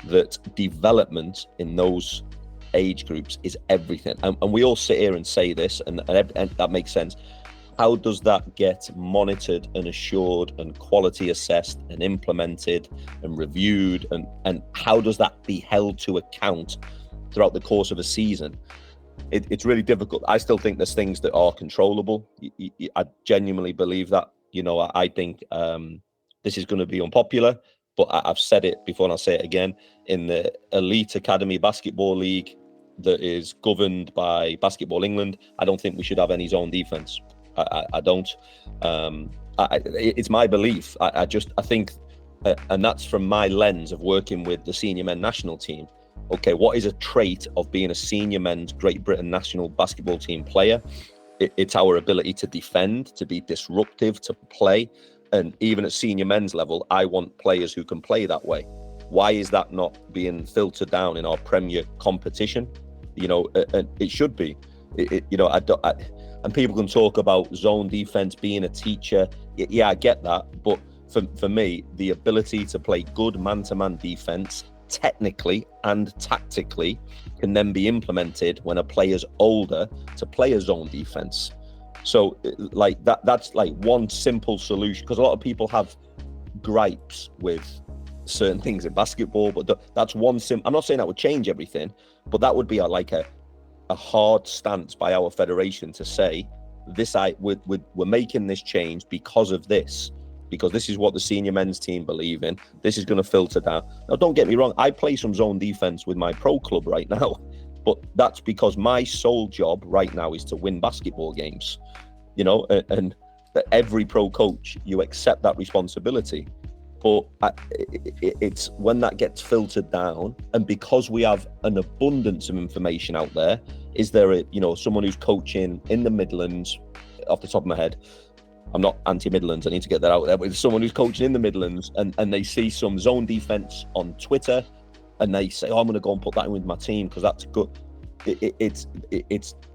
that development in those age groups is everything. And we all sit here and say this, and that makes sense. How does that get monitored and assured and quality assessed and implemented and reviewed? And how does that be held to account throughout the course of a season? It's really difficult. I still think there's things that are controllable. I genuinely believe that. I think this is going to be unpopular, but I've said it before and I'll say it again. In the Elite Academy Basketball League that is governed by Basketball England, I don't think we should have any zone defense. I don't. It's my belief. I think, and that's from my lens of working with the senior men national team. Okay, what is a trait of being a senior men's Great Britain national basketball team player? It's our ability to defend, to be disruptive, to play. And even at senior men's level, I want players who can play that way. Why is that not being filtered down in our Premier competition? It should be. And people can talk about zone defense, being a teacher. Yeah, I get that. But for me, the ability to play good man-to-man defense technically and tactically can then be implemented when a player's older to play a zone defense. So that's like one simple solution, because a lot of people have gripes with certain things in basketball, but that's one I'm not saying that would change everything, but that would be a hard stance by our federation to say we're making this change because of this. Because this is what the senior men's team believe in. This is going to filter down. Now, don't get me wrong. I play some zone defense with my pro club right now, but that's because my sole job right now is to win basketball games. And every pro coach, you accept that responsibility. But it's when that gets filtered down, and because we have an abundance of information out there, is there someone who's coaching in the Midlands, off the top of my head? I'm not anti-Midlands, I need to get that out there, but it's someone who's coaching in the Midlands and they see some zone defense on Twitter and they say, I'm going to go and put that in with my team because that's good. It's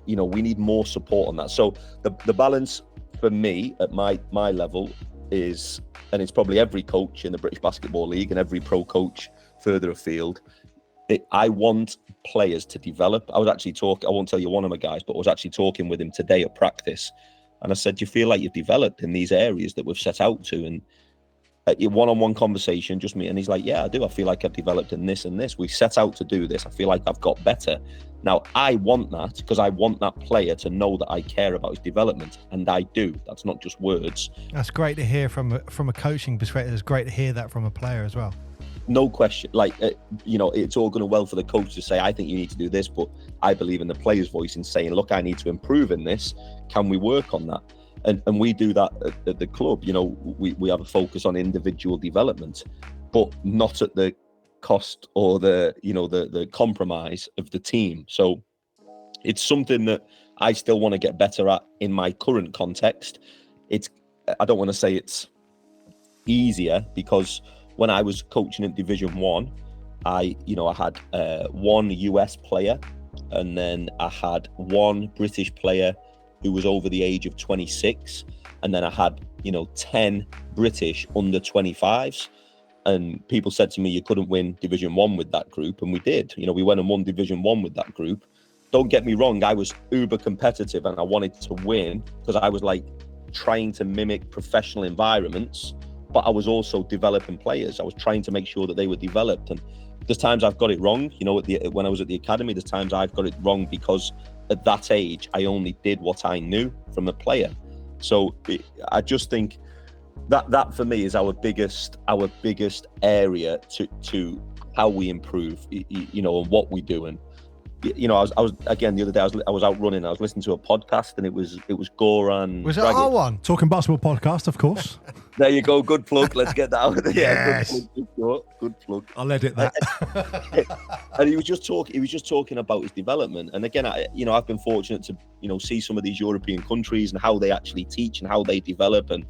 we need more support on that. So the balance for me at my level is, and it's probably every coach in the British Basketball League and every pro coach further afield, I want players to develop. I was actually talking, I won't tell you one of my guys, but I was actually talking with him today at practice. And I said, do you feel like you've developed in these areas that we've set out to? And one-on-one conversation, just me. And he's like, yeah, I do. I feel like I've developed in this and this. We set out to do this. I feel like I've got better. Now, I want that because I want that player to know that I care about his development. And I do. That's not just words. That's great to hear from a coaching perspective. It's great to hear that from a player as well. No question. It's all going well for the coach to say, I think you need to do this, but I believe in the player's voice in saying, look, I need to improve in this. Can we work on that? And we do that at the club. We have a focus on individual development, but not at the cost or the compromise of the team. So it's something that I still want to get better at in my current context. I don't want to say it's easier because when I was coaching in Division 1, I had one US player, and then I had one British player who was over the age of 26, and then I had 10 British under 25s. And people said to me, you couldn't win Division 1 with that group, and we did. We went and won Division 1 with that group. Don't get me wrong, I was uber competitive and I wanted to win because I was like trying to mimic professional environments, but I was also developing players. I was trying to make sure that they were developed. And there's times I've got it wrong, when I was at the academy, there's times I've got it wrong because at that age, I only did what I knew from a player. So I just think that for me is our biggest area to how we improve, and what we do. And I was again the other day. I was out running. I was listening to a podcast, and it was Goran. Was it our one? Talking basketball podcast, of course. There you go. Good plug. Let's get that out. Yes. Good plug. I'll edit that. And he was just talking about his development. And again, I've been fortunate to see some of these European countries and how they actually teach and how they develop. And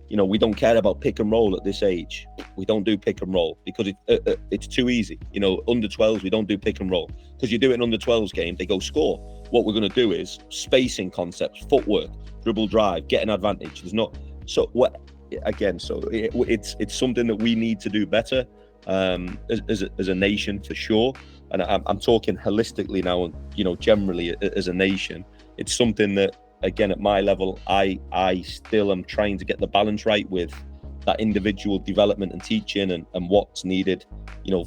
we don't care about pick and roll at this age. We don't do pick and roll because it's too easy. Under 12s, we don't do pick and roll because you do it in under 12s game, they go score. What we're going to do is spacing concepts, footwork, dribble drive, get an advantage. There's not so what again. So it's something that we need to do better as a nation for sure. And I'm talking holistically now, and generally as a nation, it's something that, again, at my level, I still am trying to get the balance right with that individual development and teaching and what's needed,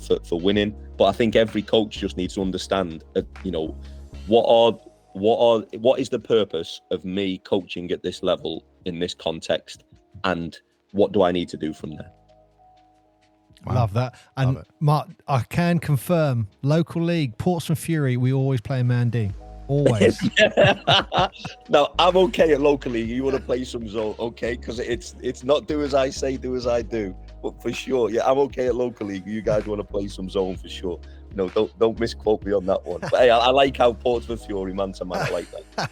for winning. But I think every coach just needs to understand, what is the purpose of me coaching at this level in this context, and what do I need to do from there? Wow. Love that. And love Mark, I can confirm, local league, Portsmouth Fury, we always play Man D. Always. Now, I'm okay at local league. You want to play some zone, okay? Because it's not do as I say, do as I do. But for sure, yeah, I'm okay at local league. You guys want to play some zone for sure. Don't misquote me on that one. But hey, I like how Portsmouth Fury man to man. I like that.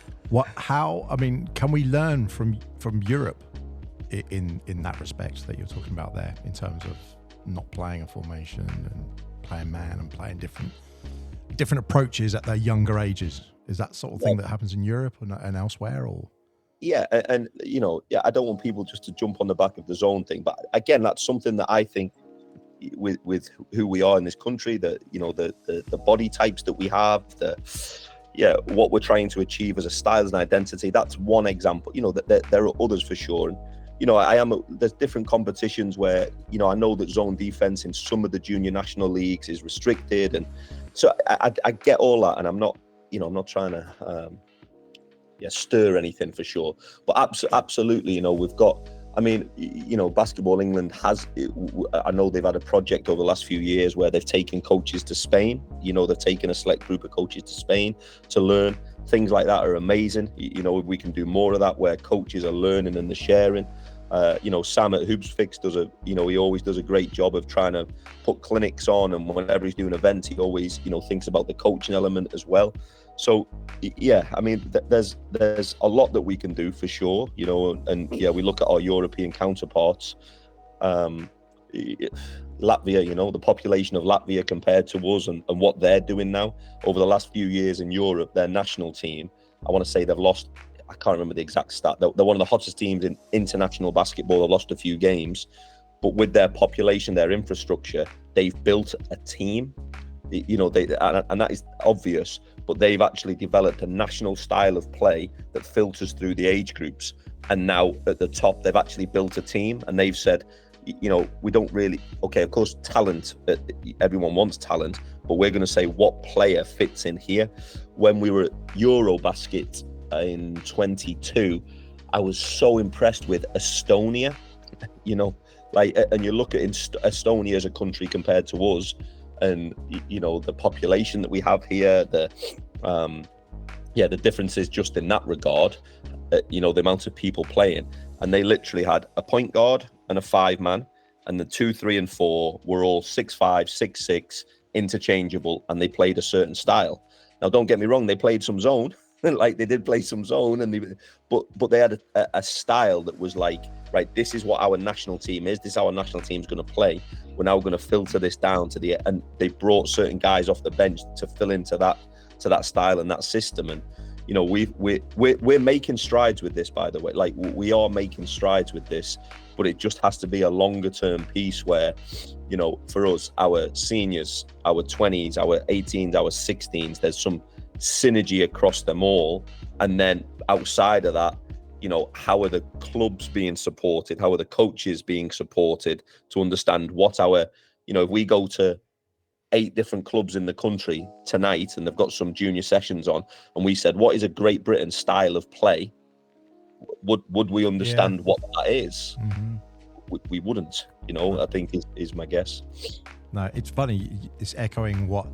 Can we learn from Europe in that respect that you're talking about there, in terms of not playing a formation and playing man and playing different approaches at their younger ages? Is that sort of thing that happens in Europe and elsewhere, or? Yeah, and I don't want people just to jump on the back of the zone thing, but again, that's something that I think with who we are in this country, that the body types that we have, what we're trying to achieve as a style, as an identity. That's one example. There are others for sure. And there's different competitions where I know that zone defense in some of the junior national leagues is restricted, and so I get all that, and I'm not trying to stir anything for sure. But absolutely, we've got. Basketball England has. I know they've had a project over the last few years where they've taken coaches to Spain. They've taken a select group of coaches to Spain to learn. Things like that are amazing. We can do more of that where coaches are learning and they're sharing. Sam at Hoops Fix he always does a great job of trying to put clinics on, and whenever he's doing events, he always, thinks about the coaching element as well. So, yeah, there's a lot that we can do for sure, and we look at our European counterparts. Latvia, the population of Latvia compared to us and what they're doing now over the last few years in Europe, their national team, I want to say they've lost, I can't remember the exact stat. They're one of the hottest teams in international basketball. They've lost a few games, but with their population, their infrastructure, they've built a team, and that is obvious, but they've actually developed a national style of play that filters through the age groups. And now at the top, they've actually built a team, and they've said, we don't really, okay, of course, talent, everyone wants talent, but we're going to say what player fits in here. When we were at Eurobasket in 22, I was so impressed with Estonia, and you look at Estonia as a country compared to us, and the population that we have here, the differences just in that regard, the amount of people playing, and they literally had a point guard and a 5-man, and the 2, 3, and 4 were all 6'5", 6'6", interchangeable, and they played a certain style. Now, don't get me wrong, they played some zone, like they did play some zone, but they had a style that was like right, this is what our national team is. This is how our national team's going to play. We're now going to filter this down to the, and they brought certain guys off the bench to fill into that style and that system. And you know, we're making strides with this, by the way. Like, we are making strides with this, but it just has to be a longer term piece where, you know, for us, our seniors, our 20s, our 18s, our 16s, there's some synergy across them all. And then outside of that, you know, how are the clubs being supported? How are the coaches being supported to understand what our, you know, if we go to 8 different clubs in the country tonight and they've got some junior sessions on, and we said, what is a Great Britain style of play? Would we understand what that is? Mm-hmm. We wouldn't, you know, I think is my guess. No, it's funny. It's echoing what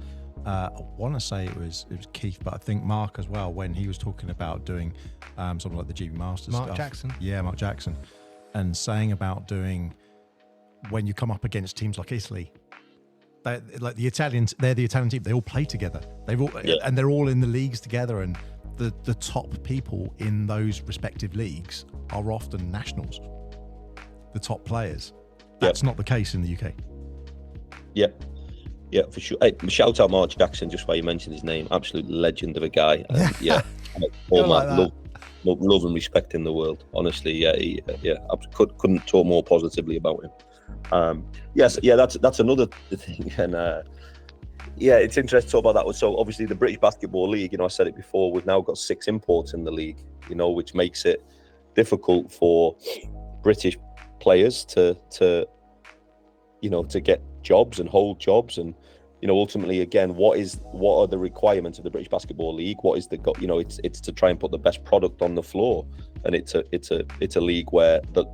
I want to say it was Keith, but I think Mark as well, when he was talking about doing something like the GB Masters Mark stuff. Jackson. Yeah, Mark Jackson. And saying about doing, when you come up against teams like Italy, like the Italians, they're the Italian team. They all play together. And they're all in the leagues together. And the top people in those respective leagues are often nationals. The top players. That's not the case in the UK. Yeah, for sure. Hey, shout out Mark Jackson, just while you mentioned his name. Absolute legend of a guy. All my love and respect in the world. Honestly, I couldn't talk more positively about him. That's another thing. And it's interesting to talk about that. So obviously the British Basketball League, you know, I said it before, we've now got 6 imports in the league, you know, which makes it difficult for British players to get jobs and hold jobs. And, you know, ultimately, again, what are the requirements of the British Basketball League? What is it's to try and put the best product on the floor. And it's a league where the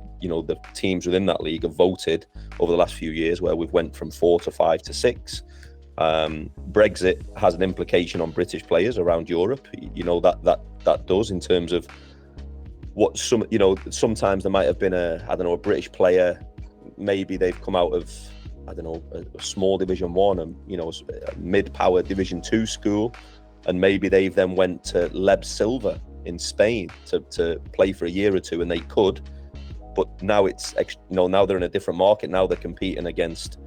teams within that league have voted over the last few years, where we've went from 4 to 5 to 6. Brexit has an implication on British players around Europe. You know, that does, in terms of what sometimes there might have been a British player, maybe they've come out of a small Division 1 and, you know, a mid-power Division 2 school, and maybe they've then went to Leb Silva in Spain to play for a year or two, and they could, but now now they're in a different market. Now they're competing against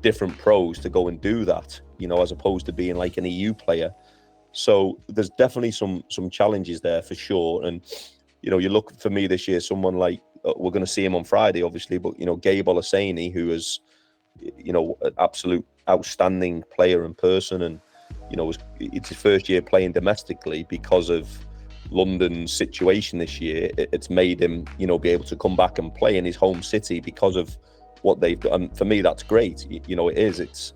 different pros to go and do that, you know, as opposed to being like an EU player. So there's definitely some challenges there for sure. And, you know, you look for me this year, someone like, we're going to see him on Friday, obviously, but, you know, Gabe Olaseni, who is, you know, an absolute outstanding player in person, and, you know, it's his first year playing domestically because of London's situation this year. It's made him, you know, be able to come back and play in his home city because of what they've done. And for me, that's great. You know, it is. It's,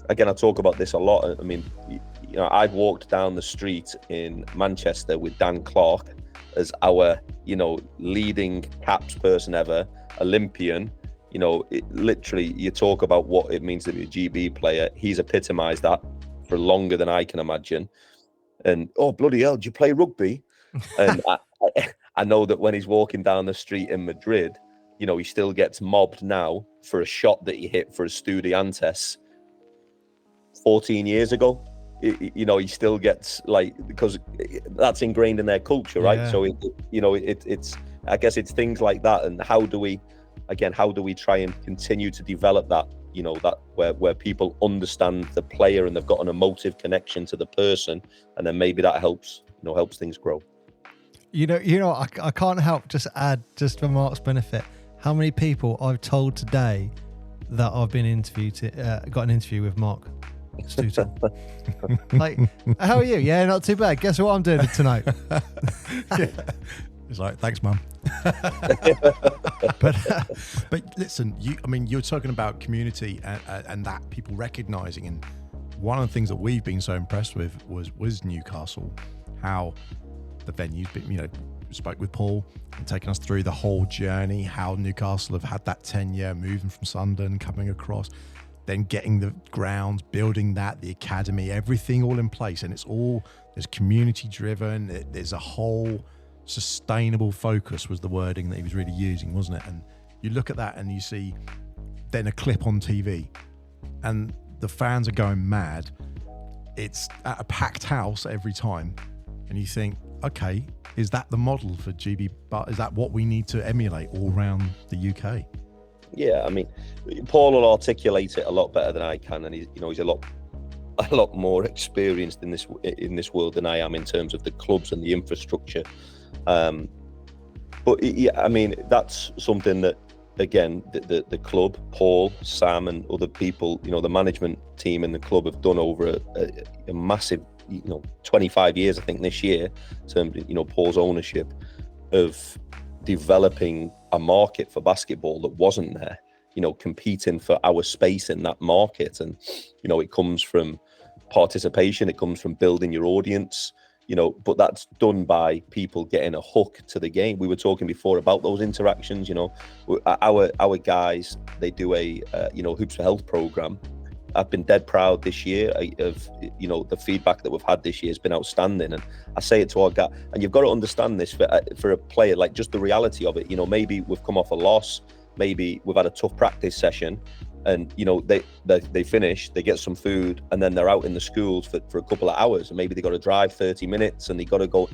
again, I talk about this a lot. I mean, you know, I've walked down the street in Manchester with Dan Clark as our, you know, leading caps person ever, Olympian. You know, literally, you talk about what it means to be a GB player. He's epitomised that for longer than I can imagine. And, oh, bloody hell, do you play rugby? And I know that when he's walking down the street in Madrid, you know, he still gets mobbed now for a shot that he hit for a Estudiantes 14 years ago. You know, he still gets, like, because that's ingrained in their culture, right? Yeah. So, it's I guess it's things like that. And how do we try and continue to develop that, you know, that where people understand the player and they've got an emotive connection to the person, and then maybe that helps things grow. You know, I can't help just add, just for Mark's benefit, how many people I've told today that I've been got an interview with Marc Steutel. Like, how are you? Yeah, not too bad. Guess what I'm doing tonight? It's like, thanks, Mum. But listen, you're talking about community and that people recognizing, and one of the things that we've been so impressed with was Newcastle, how the venue's been, you know, spoke with Paul and taking us through the whole journey, how Newcastle have had that 10-year moving from Sunderland, coming across, then getting the grounds, building that, the academy, everything all in place. And there's community driven, there's a whole sustainable focus was the wording that he was really using, wasn't it? And you look at that and you see then a clip on TV and the fans are going mad. It's at a packed house every time. And you think, okay, is that the model for GB? But is that what we need to emulate all around the UK? Yeah, I mean, Paul will articulate it a lot better than I can, and he's a lot more experienced in this world than I am in terms of the clubs and the infrastructure. But yeah, I mean, that's something that, again, the club, Paul, Sam, and other people, the management team in the club have done over a massive, 25 years, I think, this year, in terms of, Paul's ownership of developing a market for basketball that wasn't there, competing for our space in that market. And, it comes from participation, it comes from building your audience, but that's done by people getting a hook to the game. We were talking before about those interactions. Our guys, they do a Hoops for Health program. I've been dead proud this year of the feedback that we've had this year has been outstanding. And I say it to our guys, and you've got to understand this for a player, like just the reality of it. Maybe we've come off a loss, maybe we've had a tough practice session, and they finish, they get some food, and then they're out in the schools for a couple of hours, and maybe they got to drive 30 minutes, and they got to go.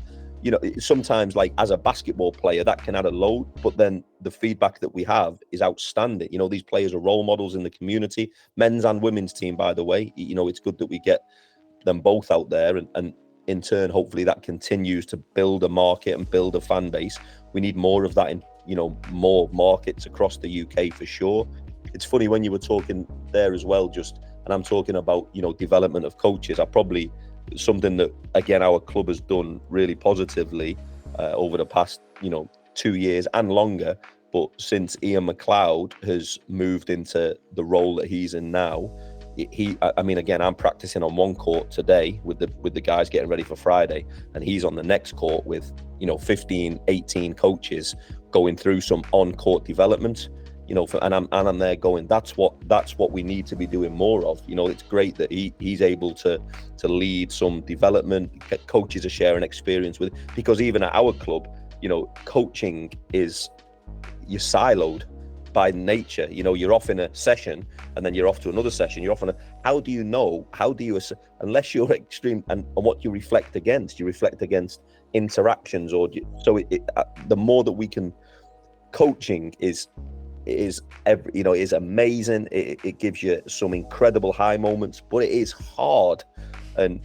Sometimes, like, as a basketball player, that can add a load, but then the feedback that we have is outstanding. These players are role models in the community, men's and women's team, by the way. It's good that we get them both out there, and in turn, hopefully that continues to build a market and build a fan base. We need more of that in, more markets across the UK for sure. It's funny when you were talking there as well, and I'm talking about, development of coaches. Something that, again, our club has done really positively over the past, 2 years and longer. But since Ian McLeod has moved into the role that he's in now, again, I'm practicing on one court today with the guys getting ready for Friday, and he's on the next court with, 15, 18 coaches going through some on-court development. And I'm there going, that's what we need to be doing more of. It's great that he's able to lead some development. Coaches are sharing experience with, because even at our club, coaching is, you're siloed by nature. You're off in a session, and then you're off to another session. You're off on how do you, unless you're extreme, and what you reflect against interactions, the more that we can, coaching is amazing. It gives you some incredible high moments, but it is hard. And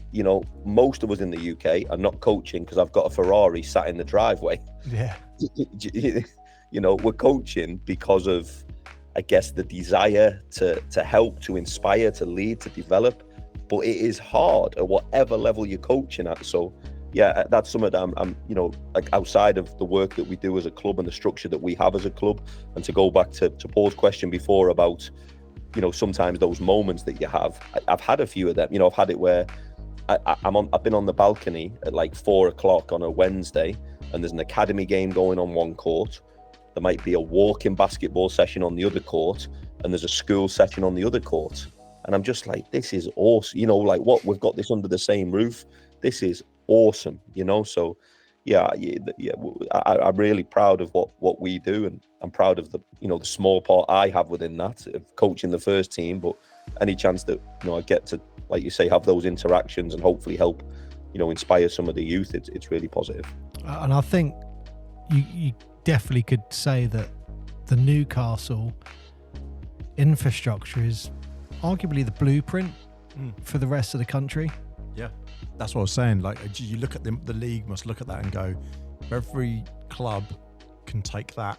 most of us in the UK are not coaching because I've got a Ferrari sat in the driveway. Yeah. We're coaching because of, I guess, the desire to help, to inspire, to lead, to develop. But it is hard at whatever level you're coaching at. So yeah, that's something that I'm like, outside of the work that we do as a club and the structure that we have as a club. And to go back to Paul's question before about, sometimes those moments that you have, I've had a few of them. I've had it where I've been on the balcony at like 4:00 on a Wednesday, and there's an academy game going on one court. There might be a walking basketball session on the other court, and there's a school session on the other court. And I'm just like, this is awesome. What, we've got this under the same roof. This is awesome, so I'm really proud of what we do, and I'm proud of the the small part I have within that of coaching the first team. But any chance that I get to, like you say, have those interactions and hopefully help inspire some of the youth, it's really positive. And I think you definitely could say that the Newcastle infrastructure is arguably the blueprint for the rest of the country. Yeah, that's what I was saying. Like, you look at the league must look at that and go, if every club can take that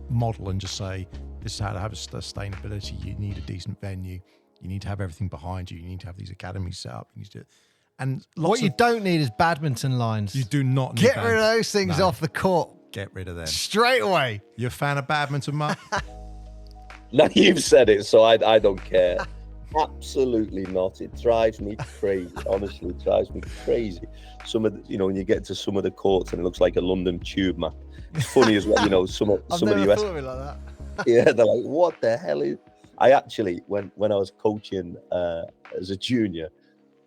model and just say, this is how to have a sustainability. You need a decent venue. You need to have everything behind you. You need to have these academies set up. You need to, and what you don't need is badminton lines. You do not need Get rid of those things off the court. Get rid of them straight away. You a fan of badminton, Mark? Now you've said it, so I don't care. Absolutely not. It drives me crazy. Honestly, it drives me crazy. Some of the, when you get to some of the courts and it looks like a London tube map. It's funny as well. Some of the US. Thought of it like that. Yeah, they're like, what the hell is? I actually, when I was coaching as a junior,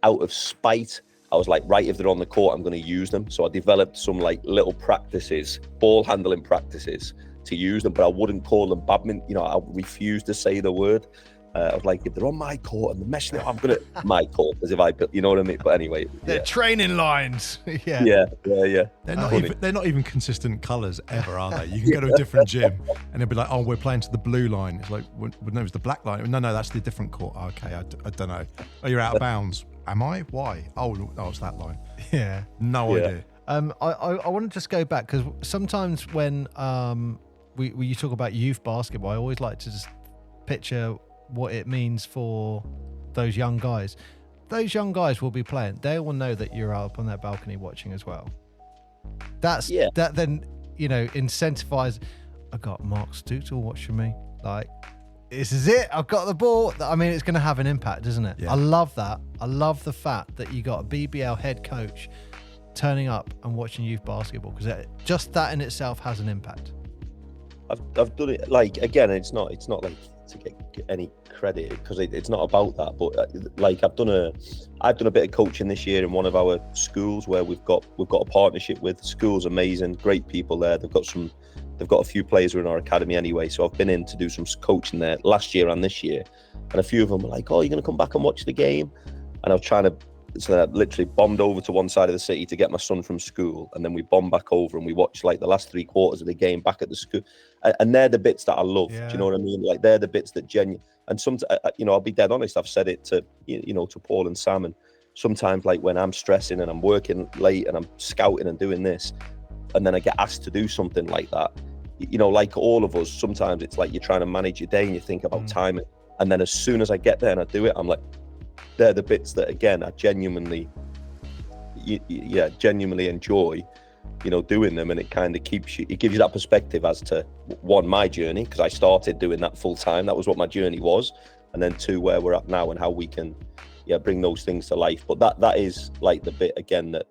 out of spite, I was like, right, if they're on the court, I'm going to use them. So I developed some like little practices, ball handling practices to use them, but I wouldn't call them badminton. I refused to say the word. I was like, if they're on my court and they're messing it up, I'm gonna my court, as if you know what I mean. But anyway, They're training lines. Yeah. yeah. They're not even consistent colours ever, are they? You can go to a different gym and they'll be like, oh, we're playing to the blue line. It's like, well, no, it's the black line. No, that's the different court. Okay, I don't know. Oh, you're out of bounds. Am I? Why? Oh, it's that line. Yeah. No idea. I want to just go back, because sometimes when you talk about youth basketball, I always like to just picture what it means for those young guys. Those young guys will be playing. They will know that you're up on that balcony watching as well. That then, incentivise. I got Marc Steutel watching me. Like, this is it. I've got the ball. I mean, it's going to have an impact, isn't it? Yeah. I love that. I love the fact that you got a BBL head coach turning up and watching youth basketball, because just that in itself has an impact. I've done it, like, again, it's not like to get any credit, because it's not about that, but like I've done a bit of coaching this year in one of our schools where we've got a partnership with. The school's amazing, great people there. They've got a few players who are in our academy anyway, so I've been in to do some coaching there last year and this year, and a few of them were like, oh, you're going to come back and watch the game? And I was trying to, so I literally bombed over to one side of the city to get my son from school, and then we bombed back over and we watched like the last 3 quarters of the game back at the school, and they're the bits that I love. Yeah. Do you know what I mean? Like, they're the bits that and sometimes, I'll be dead honest, I've said it to to Paul and Sam, and sometimes, like, when I'm stressing and I'm working late and I'm scouting and doing this, and then I get asked to do something like that, like all of us, sometimes it's like you're trying to manage your day and you think about timing, and then as soon as I get there and I do it, I'm like, they're the bits that, again, I genuinely enjoy, doing them, and it kind of gives you that perspective as to, one, my journey, because I started doing that full time. That was what my journey was, and then 2, where we're at now and how we can, bring those things to life. But that is like the bit, again, that,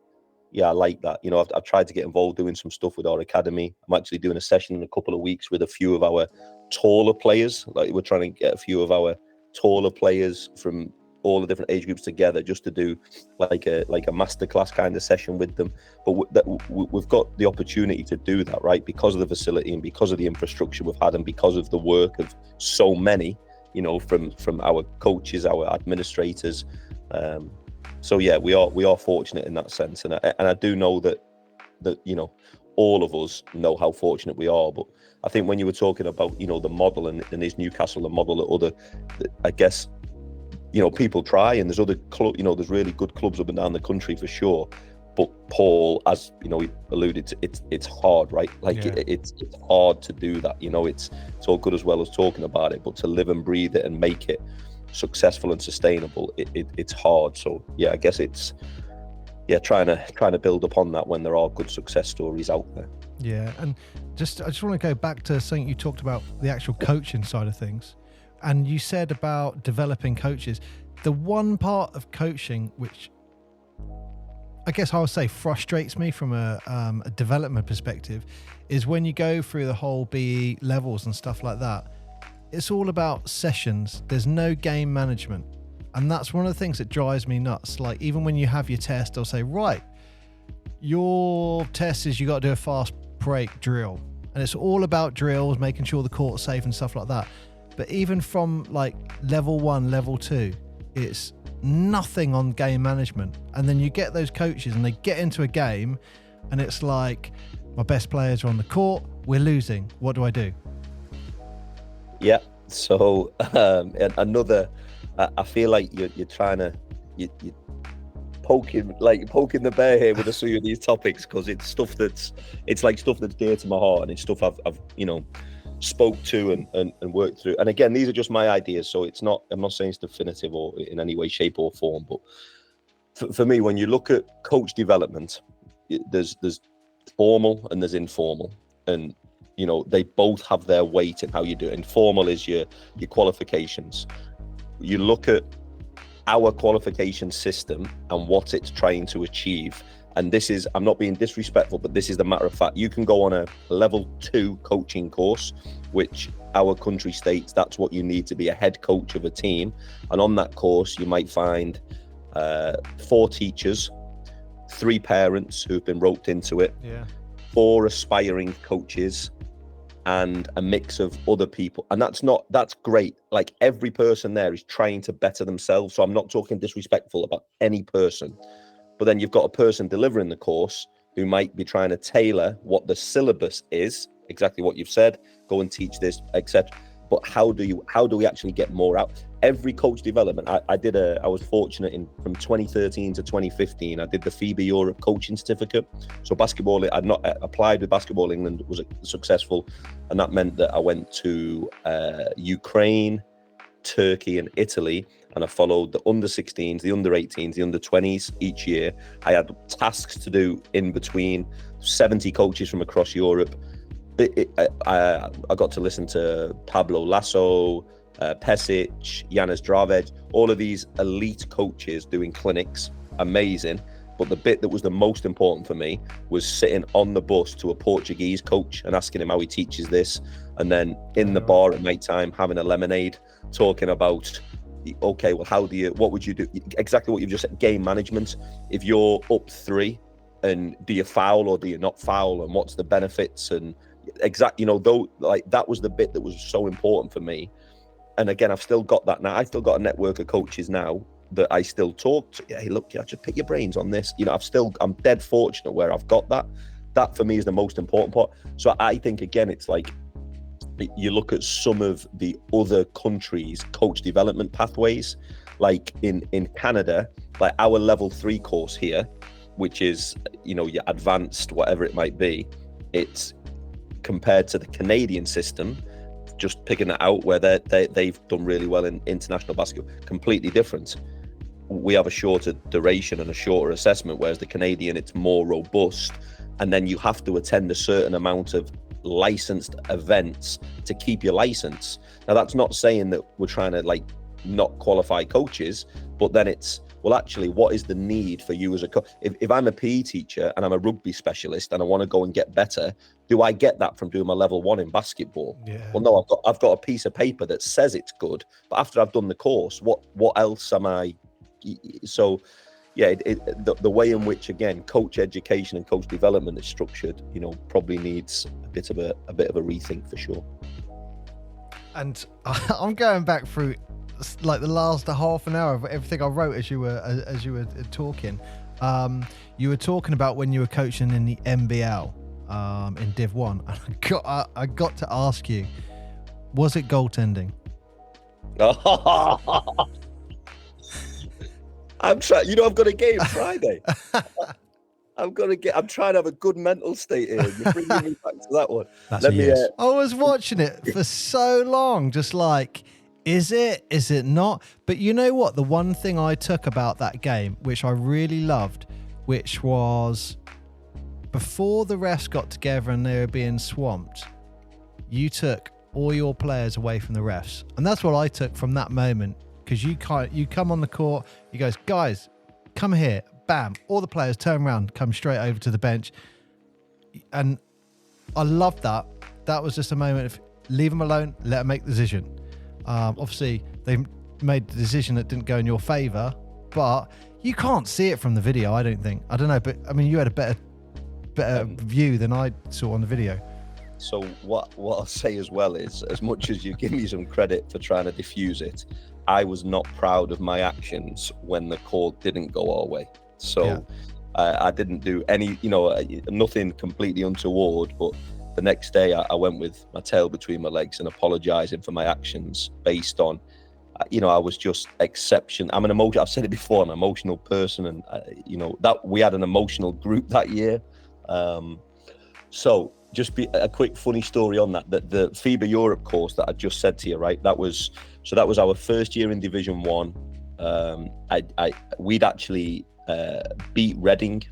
I like that. I've tried to get involved doing some stuff with our academy. I'm actually doing a session in a couple of weeks with a few of our taller players. Like, we're trying to get a few of our taller players from all the different age groups together, just to do like a masterclass kind of session with them. But we've got the opportunity to do that, right, because of the facility and because of the infrastructure we've had, and because of the work of so many, from our coaches, our administrators. So yeah, we are fortunate in that sense, and I do know that all of us know how fortunate we are. But I think when you were talking about the model, and is Newcastle the model that I guess people try, and there's other there's really good clubs up and down the country for sure. But Paul, as he alluded to, it's hard, right? Like, it's hard to do that. It's all good as well as talking about it, but to live and breathe it and make it successful and sustainable, it's hard. So I guess it's trying to build upon that when there are good success stories out there. Yeah, and I just want to go back to something you talked about, the actual coaching side of things. And you said about developing coaches. The one part of coaching which I guess I would say frustrates me from a development perspective is when you go through the whole BE levels and stuff like that. It's all about sessions. There's no game management. And that's one of the things that drives me nuts. Like, even when you have your test, they'll say, right, your test is you got to do a fast break drill. And it's all about drills, making sure the court's safe and stuff like that. But even from like level 1, level 2, it's nothing on game management. And then you get those coaches and they get into a game and it's like, my best players are on the court, we're losing. What do I do? Yeah. So another, I feel like you're trying to, you're poking the bear here with a few of these topics, because it's stuff that's dear to my heart, and it's stuff I've spoke to and worked through. And again, these are just my ideas, so I'm not saying it's definitive or in any way, shape or form. But for me, when you look at coach development, there's formal and there's informal, and they both have their weight in how you do it. Informal is your qualifications. You look at our qualification system and what it's trying to achieve. And this is, I'm not being disrespectful, but this is the matter of fact. You can go on a level 2 coaching course, which our country states that's what you need to be a head coach of a team. And on that course, you might find 4 teachers, 3 parents who've been roped into it, 4 aspiring coaches, and a mix of other people. And that's great. Like, every person there is trying to better themselves. So I'm not talking disrespectful about any person, but then you've got a person delivering the course who might be trying to tailor what the syllabus is, exactly what you've said, go and teach this, etc. But how do we actually get more out? Every coach development, I was fortunate from 2013 to 2015, I did the FIBA Europe coaching certificate. So basketball, I'd not applied with Basketball England, was successful. And that meant that I went to Ukraine, Turkey and Italy, and I followed the under 16s, the under 18s, the under 20s each year. I had tasks to do in between, 70 coaches from across Europe. I got to listen to Pablo Lasso, Pesic, Janis Dravec, all of these elite coaches doing clinics. Amazing. But the bit that was the most important for me was sitting on the bus to a Portuguese coach and asking him how he teaches this. And then in the bar at night time, having a lemonade, talking about, okay, well, what would you do? Exactly what you've just said, game management. If you're up 3, and do you foul or do you not foul? And what's the benefits? And that was the bit that was so important for me. And again, I've still got that now. I've still got a network of coaches now that I still talk to. Hey, look, just pick your brains on this. I'm dead fortunate where I've got that. That for me is the most important part. So I think, again, it's like, you look at some of the other countries' coach development pathways, like in Canada, like our level 3 course here, which is, your advanced, whatever it might be, it's compared to the Canadian system, just picking it out where they've done really well in international basketball, completely different. We have a shorter duration and a shorter assessment, whereas the Canadian, it's more robust. And then you have to attend a certain amount of licensed events to keep your license. Now, that's not saying that we're trying to not qualify coaches, but then it's, well, actually, what is the need for you as a coach? If I'm a PE teacher and I'm a rugby specialist and I want to go and get better, do I get that from doing my level 1 in basketball? Yeah. Well, no, I've got a piece of paper that says it's good, but after I've done the course, what else am I? So, yeah, the way in which, again, coach education and coach development is structured, probably needs a bit of a rethink for sure. And I'm going back through like the last half an hour of everything I wrote as you were talking. You were talking about when you were coaching in the NBL in Div 1. I got to ask you, was it goaltending? I'm trying. I've got a game Friday. I'm trying to have a good mental state here. You're bringing me back to that one. I was watching it for so long, just like, is it not? But you know what? The one thing I took about that game, which I really loved, which was before the refs got together and they were being swamped, you took all your players away from the refs. And that's what I took from that moment, because you come on the court, you goes, guys, come here, bam, all the players turn around, come straight over to the bench. And I loved that. That was just a moment of leave them alone, let them make the decision. Obviously, they made the decision that didn't go in your favour, but you can't see it from the video, I don't think. I don't know, but I mean, you had a better view than I saw on the video. So what I'll say as well is, as much as you give me some credit for trying to diffuse it, I was not proud of my actions when the call didn't go our way. So yeah. I didn't do any, nothing completely untoward, but the next day I went with my tail between my legs and apologizing for my actions based on, I was just exception. I've said it before, I'm an emotional person, and that we had an emotional group that year. So just be a quick funny story on that. The FIBA Europe course that I just said to you, right? That was our first year in Division 1. We'd actually beat Reading.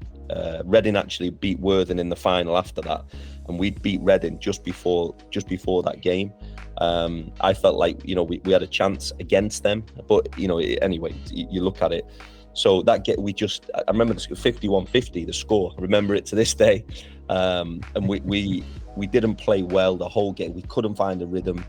Reading actually beat Worthing in the final after that, and we'd beat Reading just before that game. I felt like we had a chance against them, but anyway, you look at it. So that I remember the 51-50, the score. I remember it to this day. And we didn't play well the whole game. We couldn't find a rhythm.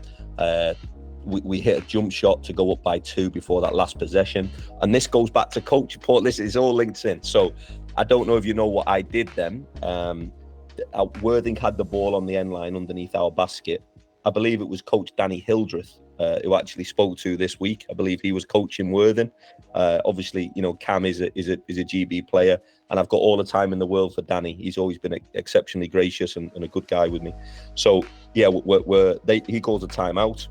We hit a jump shot to go up by 2 before that last possession. And this goes back to coach report. This is all linked in. So I don't know if you know what I did then. Worthing had the ball on the end line underneath our basket. I believe it was Coach Danny Hildreth who actually spoke to this week. I believe he was coaching Worthing. Obviously, Cam is a GB player, and I've got all the time in the world for Danny. He's always been exceptionally gracious and a good guy with me. So yeah, he calls a timeout.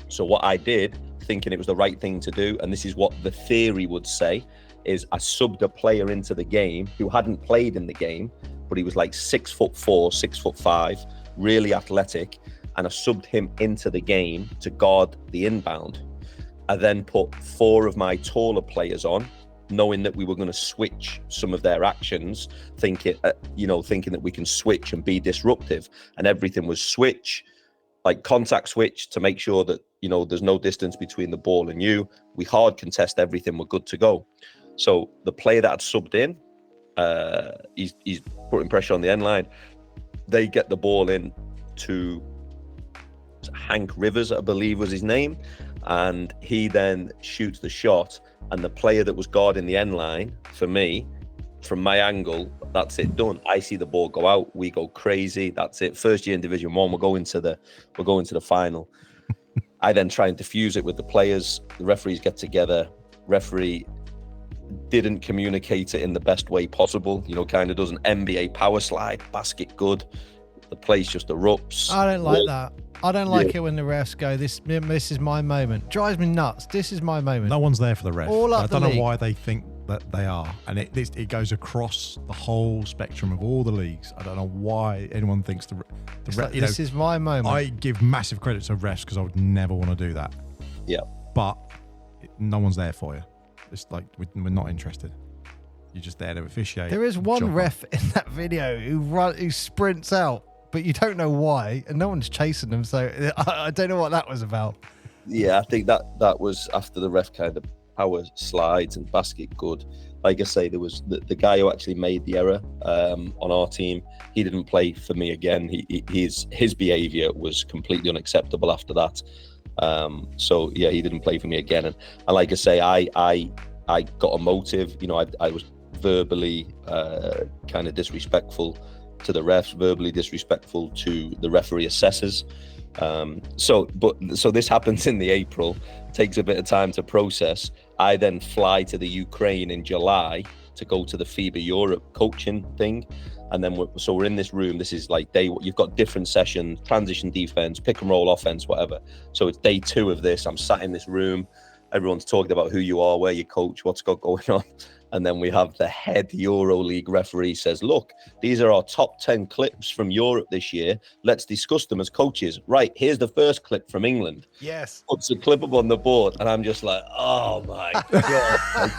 So what I did, thinking it was the right thing to do, and this is what the theory would say, is I subbed a player into the game who hadn't played in the game, but he was like 6'4", 6'5", really athletic, and I subbed him into the game to guard the inbound. I then put 4 of my taller players on, knowing that we were going to switch some of their actions, thinking that we can switch and be disruptive, and everything was switch, like contact switch, to make sure that there's no distance between the ball and you. We hard contest everything. We're good to go. So the player that I'd subbed in, he's putting pressure on the end line. They get the ball in to Hank Rivers, I believe was his name, and he then shoots the shot. And the player that was guarding the end line, for me, from my angle, that's it, done. I see the ball go out. We go crazy. That's it. First year in Division 1, we're going to the final. I then try and diffuse it with the players. The referees get together. Referee didn't communicate it in the best way possible. Kind of does an NBA power slide, basket good. The place just erupts. I don't like that. I don't like it when the refs go, this is my moment. Drives me nuts. This is my moment. No one's there for the ref. All up I the don't league. know why they think that they are. And it goes across the whole spectrum of all the leagues. I don't know why anyone thinks the ref. This is my moment. I give massive credit to refs because I would never want to do that. Yeah. But no one's there for you. It's like we're not interested. You're just there to officiate. There is one ref in that video who sprints out, but you don't know why, and no one's chasing them. So I don't know what that was about. Yeah, I think that was after the ref kind of power slides and basket good. Like I say, there was the guy who actually made the error on our team. He didn't play for me again. His behaviour was completely unacceptable after that. So yeah, he didn't play for me again. And like I say, I got a motive. I was verbally kind of disrespectful to the refs, verbally disrespectful to the referee assessors. So this happens in the April, takes a bit of time to process. I then fly to the Ukraine in July to go to the FIBA Europe coaching thing. And then we're in this room. This is like you've got different sessions, transition defense, pick and roll offense, whatever. So it's day 2 of this. I'm sat in this room. Everyone's talking about who you are, where you coach, what's got going on. And then we have the head EuroLeague referee says, look, these are our top 10 clips from Europe this year. Let's discuss them as coaches. Right, here's the first clip from England. Yes. Puts a clip up on the board. And I'm just like, oh my God.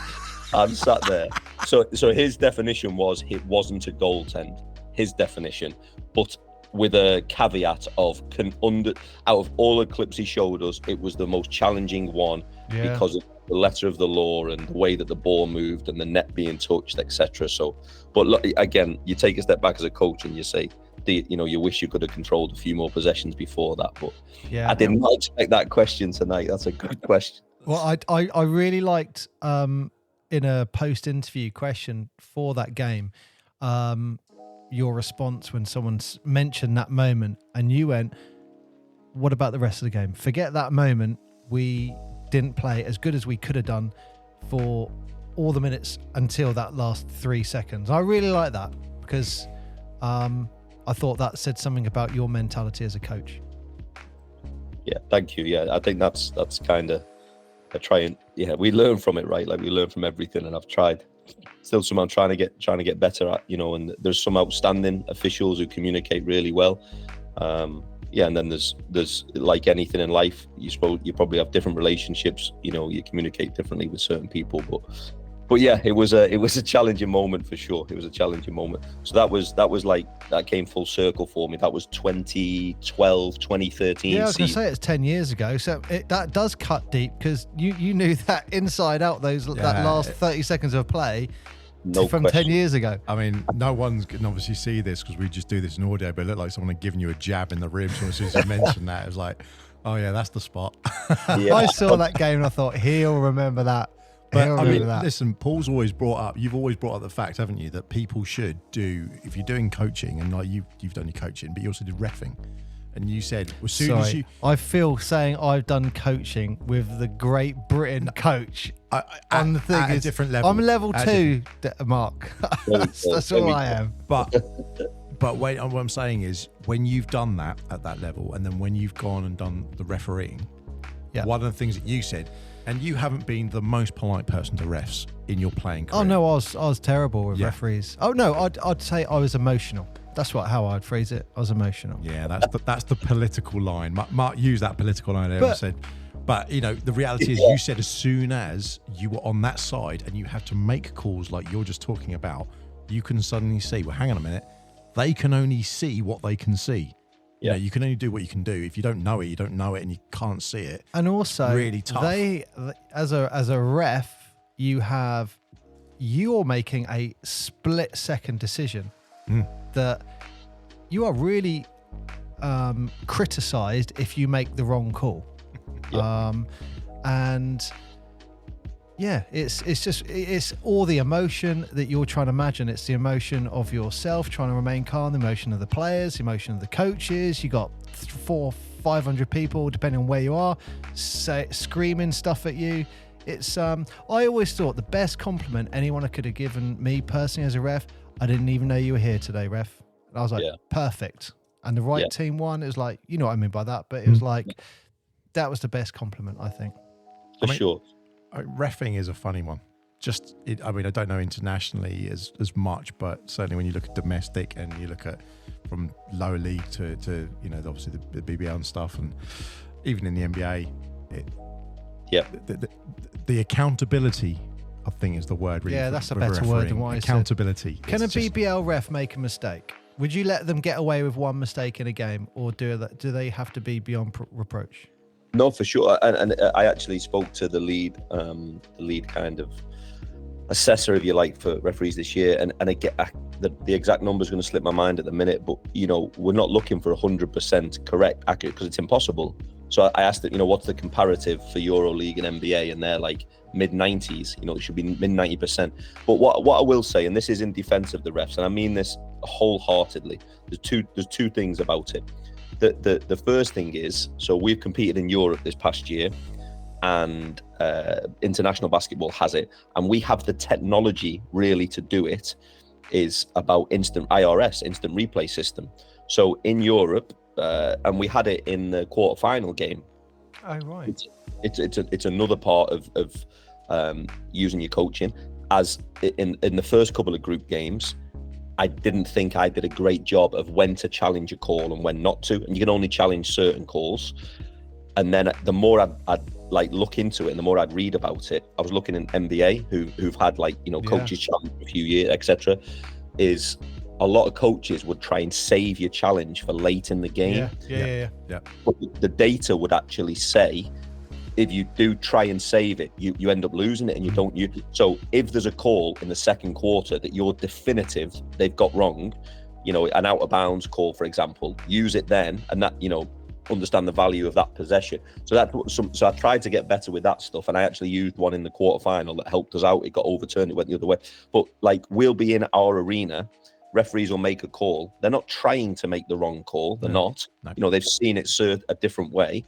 I'm sat there. So his definition was it wasn't a goaltend. His definition. But with a caveat of out of all the clips he showed us, it was the most challenging one because of the letter of the law and the way that the ball moved and the net being touched, etc. So, but look, again, you take a step back as a coach and you say, you wish you could have controlled a few more possessions before that. But I did not expect that question tonight. That's a good question. Well, I really liked in a post-interview question for that game, your response when someone mentioned that moment and you went, what about the rest of the game? Forget that moment. We didn't play as good as we could have done for all the minutes until that last 3 seconds. I really like that because I thought that said something about your mentality as a coach. Yeah, thank you. Yeah, I think that's kind of, I try and, we learn from it, right? Like we learn from everything, and I've tried. Still some I'm trying to get better at, and there's some outstanding officials who communicate really well. And then there's like anything in life, you probably have different relationships, you communicate differently with certain people, but yeah, it was a challenging moment for sure. It was a challenging moment. So that was like, that came full circle for me. That was 2012, 2013. Yeah, I was going to say it's 10 years ago. So that does cut deep because you knew that inside out, that last 30 seconds of play from 10 years ago. I mean, no one can obviously see this because we just do this in audio, but it looked like someone had given you a jab in the ribs. As soon as you mentioned that, it was like, oh yeah, that's the spot. Yeah. I saw that game and I thought, he'll remember that But He'll I do mean, that. listen, you've always brought up the fact, haven't you, that people should do, if you're doing coaching, and like you've done your coaching, but you also did reffing. And you said, as soon as you. I feel saying I've done coaching with the Great Britain coach on the thing. At a is, different level. I'm level 2, Mark. that's all I am. But wait, what I'm saying is, when you've done that at that level, and then when you've gone and done the refereeing, one of the things that you said, and you haven't been the most polite person to refs in your playing career. Oh no, I was terrible with referees. Oh no, I'd say I was emotional. That's how I'd phrase it. I was emotional. Yeah, that's the political line. Mark used that political line there and said, but you know, the reality is, you said as soon as you were on that side and you have to make calls like you're just talking about, you can suddenly see, well, hang on a minute, they can only see what they can see. You know, you can only do what you can do. If you don't know it, you don't know it, and you can't see it. And also, really tough. They, as a ref, you're making a split-second decision that you are really criticised if you make the wrong call. And yeah, it's all the emotion that you're trying to imagine. It's the emotion of yourself trying to remain calm, the emotion of the players, the emotion of the coaches. You got 400-500 people, depending on where you are, screaming stuff at you. It's I always thought the best compliment anyone could have given me personally as a ref, I didn't even know you were here today, ref. And I was like, perfect. And the right team won. It was like, you know what I mean by that, but it was like, that was the best compliment, I think. For sure. Reffing is a funny one. I mean, I don't know internationally as much, but certainly when you look at domestic and you look at from lower league to you know, obviously the BBL and stuff, and even in the NBA, the accountability, I think, is the word. Really, that's a better word than what I said. Accountability. Can a BBL ref make a mistake? Would you let them get away with one mistake in a game, or do they have to be beyond reproach? No, for sure. And I actually spoke to the lead kind of assessor, if you like, for referees this year. And I get the exact number is going to slip my mind at the minute, but you know, we're not looking for 100% correct, accurate, because it's impossible. So I asked that, you know, what's the comparative for EuroLeague and NBA, and they're like mid-90s. You know, it should be mid-90%. But what I will say, and this is in defense of the refs, and I mean this wholeheartedly, there's two things about it. The first thing is, so we've competed in Europe this past year, and international basketball has it, and we have the technology really to do it, is about instant replay system. So in Europe, and we had it in the quarterfinal game. Oh right. It's another part of using your coaching. As in the first couple of group games, I didn't think I did a great job of when to challenge a call and when not to, and you can only challenge certain calls. And then the more I'd like look into it, and the more I'd read about it, I was looking at NBA who've had, like, you know, coaches challenge for a few years, etc. Is a lot of coaches would try and save your challenge for late in the game. Yeah. But the data would actually say, if you do try and save it, you end up losing it, and you don't use it. So if there's a call in the second quarter that you're definitive they've got wrong, you know, an out of bounds call, for example, use it then, and that, you know, understand the value of that possession. So I tried to get better with that stuff, and I actually used one in the quarterfinal that helped us out. It got overturned, it went the other way. But like, we'll be in our arena, referees will make a call. They're not trying to make the wrong call. They're not. No. You know, they've seen it served a different way.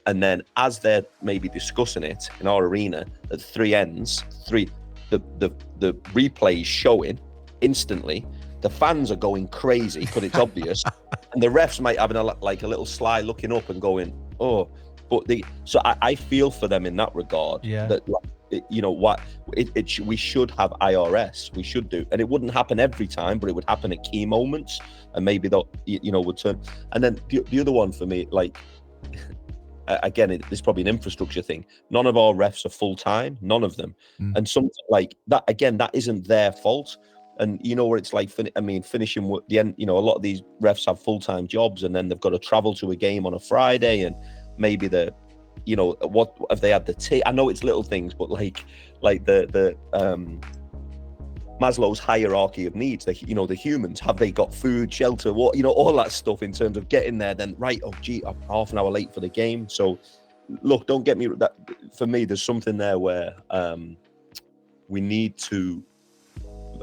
And then as they're maybe discussing it in our arena, at three ends, the replay is showing instantly. The fans are going crazy because it's obvious, and the refs might have a little sly looking up and going, oh. But so I feel for them in that regard. Yeah. That, you know what, we should have IRS. We should do, and it wouldn't happen every time, but it would happen at key moments, and maybe that, you know, would turn. And then the other one for me, like, again, it's probably an infrastructure thing. None of our refs are full time, none of them, and something like that. Again, that isn't their fault. And you know what it's like. Finishing the end. You know, a lot of these refs have full time jobs, and then they've got to travel to a game on a Friday, and maybe you know, what if they had the tea? I know it's little things, but like the Maslow's hierarchy of needs. You know, the humans, have they got food, shelter, what, you know, all that stuff in terms of getting there. Then right, oh gee, I'm half an hour late for the game. So look, don't get me that. For me, there's something there where we need to.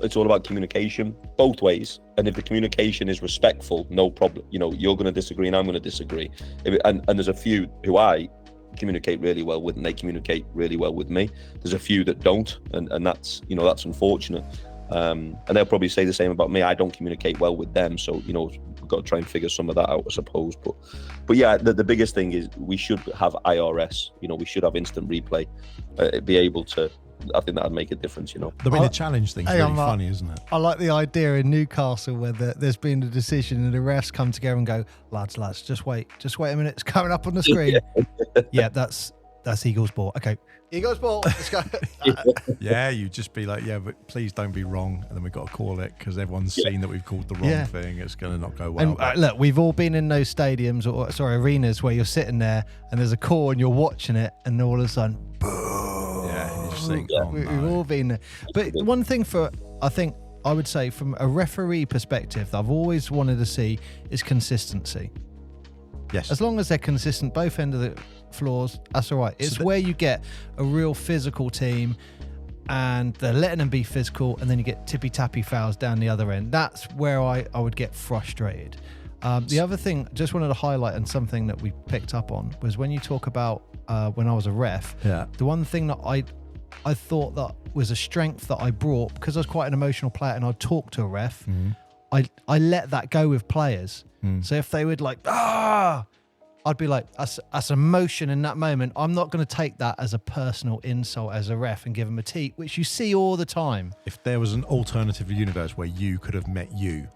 It's all about communication both ways, and if the communication is respectful, no problem. You know, you're going to disagree and I'm going to disagree, and there's a few who I communicate really well with, and they communicate really well with me. There's a few that don't, and that's, you know, that's unfortunate. And they'll probably say the same about me. I don't communicate well with them, so, you know, we've got to try and figure some of that out, I suppose. But yeah, the biggest thing is we should have IRS. You know, we should have instant replay. Be able to. I think that'd make a difference, you know. I mean, the challenge thing's really funny, isn't it? I like the idea in Newcastle where there's been a decision and the refs come together and go, lads, just wait a minute, it's coming up on the screen. Yeah, that's Eagles ball. Okay, Eagles ball, let's go. Yeah, you just be like, yeah, but please don't be wrong, and then we've got to call it because everyone's seen that we've called the wrong thing. It's going to not go well. And look, we've all been in those stadiums arenas where you're sitting there and there's a call and you're watching it, and all of a sudden, boom. Yeah, you just think, We've all been there. But one thing I would say from a referee perspective that I've always wanted to see is consistency. Yes. As long as they're consistent, both end of the floors, that's all right. It's where you get a real physical team and they're letting them be physical, and then you get tippy-tappy fouls down the other end. That's where I would get frustrated. The other thing, just wanted to highlight, and something that we picked up on, was when you talk about when I was a ref, the one thing that I thought that was a strength that I brought, because I was quite an emotional player and I'd talk to a ref, I let that go with players. So if they would like, I'd be like, that's emotion in that moment. I'm not going to take that as a personal insult as a ref and give them a tee, which you see all the time. If there was an alternative universe where you could have met you,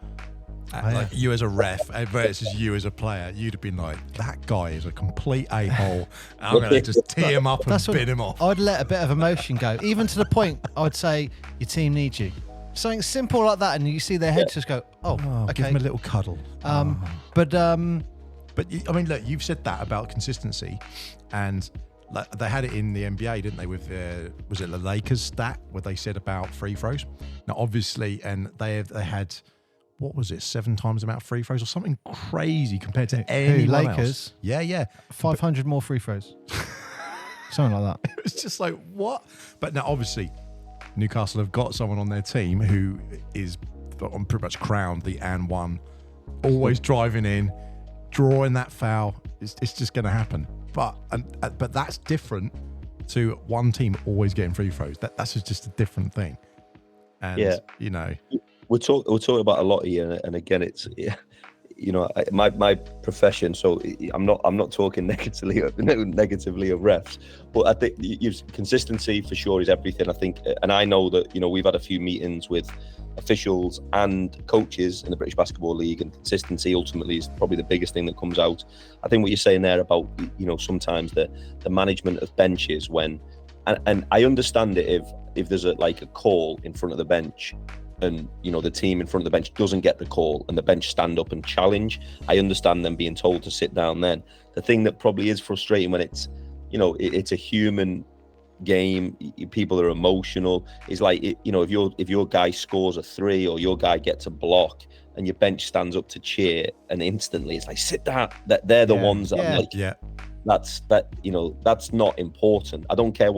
like you as a ref versus you as a player, you'd have been like, that guy is a complete a-hole. I'm going to just tee him up and bin him off. I'd let a bit of emotion go, even to the point I would say, your team needs you. Something simple like that, and you see their heads just go, okay. Give him a little cuddle. But I mean, look, you've said that about consistency, and like, they had it in the NBA, didn't they? With was it the Lakers stat where they said about free throws? Now, obviously, and they had, what was it, 7 times the amount of free throws or something crazy compared to anyone Lakers? else. Yeah. 500 more free throws. Something like that. It was just like, what? But now, obviously, Newcastle have got someone on their team who is pretty much crowned the and one, always driving in, drawing that foul. It's just going to happen. But that's different to one team always getting free throws. That's just a different thing. And you know, we're talking about a lot here, and again, it's, you know, my profession. So I'm not talking negatively of refs, but I think consistency for sure is everything. I think, and I know that, you know, we've had a few meetings with officials and coaches in the British Basketball League, and consistency ultimately is probably the biggest thing that comes out. I think what you're saying there about, you know, sometimes the management of benches, when, and I understand it if there's a call in front of the bench, and, you know, the team in front of the bench doesn't get the call and the bench stand up and challenge. I understand them being told to sit down then. The thing that probably is frustrating when it's, you know, it's a human game, people are emotional, is like, you know, if your guy scores a 3 or your guy gets a block and your bench stands up to cheer, and instantly it's like, sit down. They're the ones that I'm like, you know, that's not important. I don't care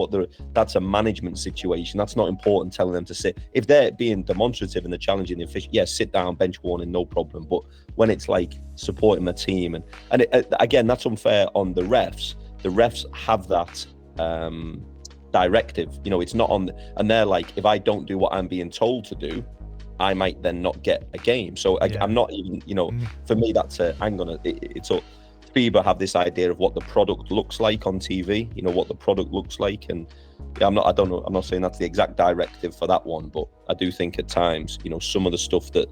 that's a management situation. That's not important, telling them to sit. If they're being demonstrative and they're challenging the official, sit down, bench warning, no problem. But when it's like supporting the team, and again, that's unfair on the refs. The refs have that directive, you know, it's not on, and they're like, if I don't do what I'm being told to do, I might then not get a game. So I'm not even, you know, for me, that's it's a, FIBA have this idea of what the product looks like on TV, you know, what the product looks like. And I'm not saying that's the exact directive for that one, but I do think at times, you know, some of the stuff that,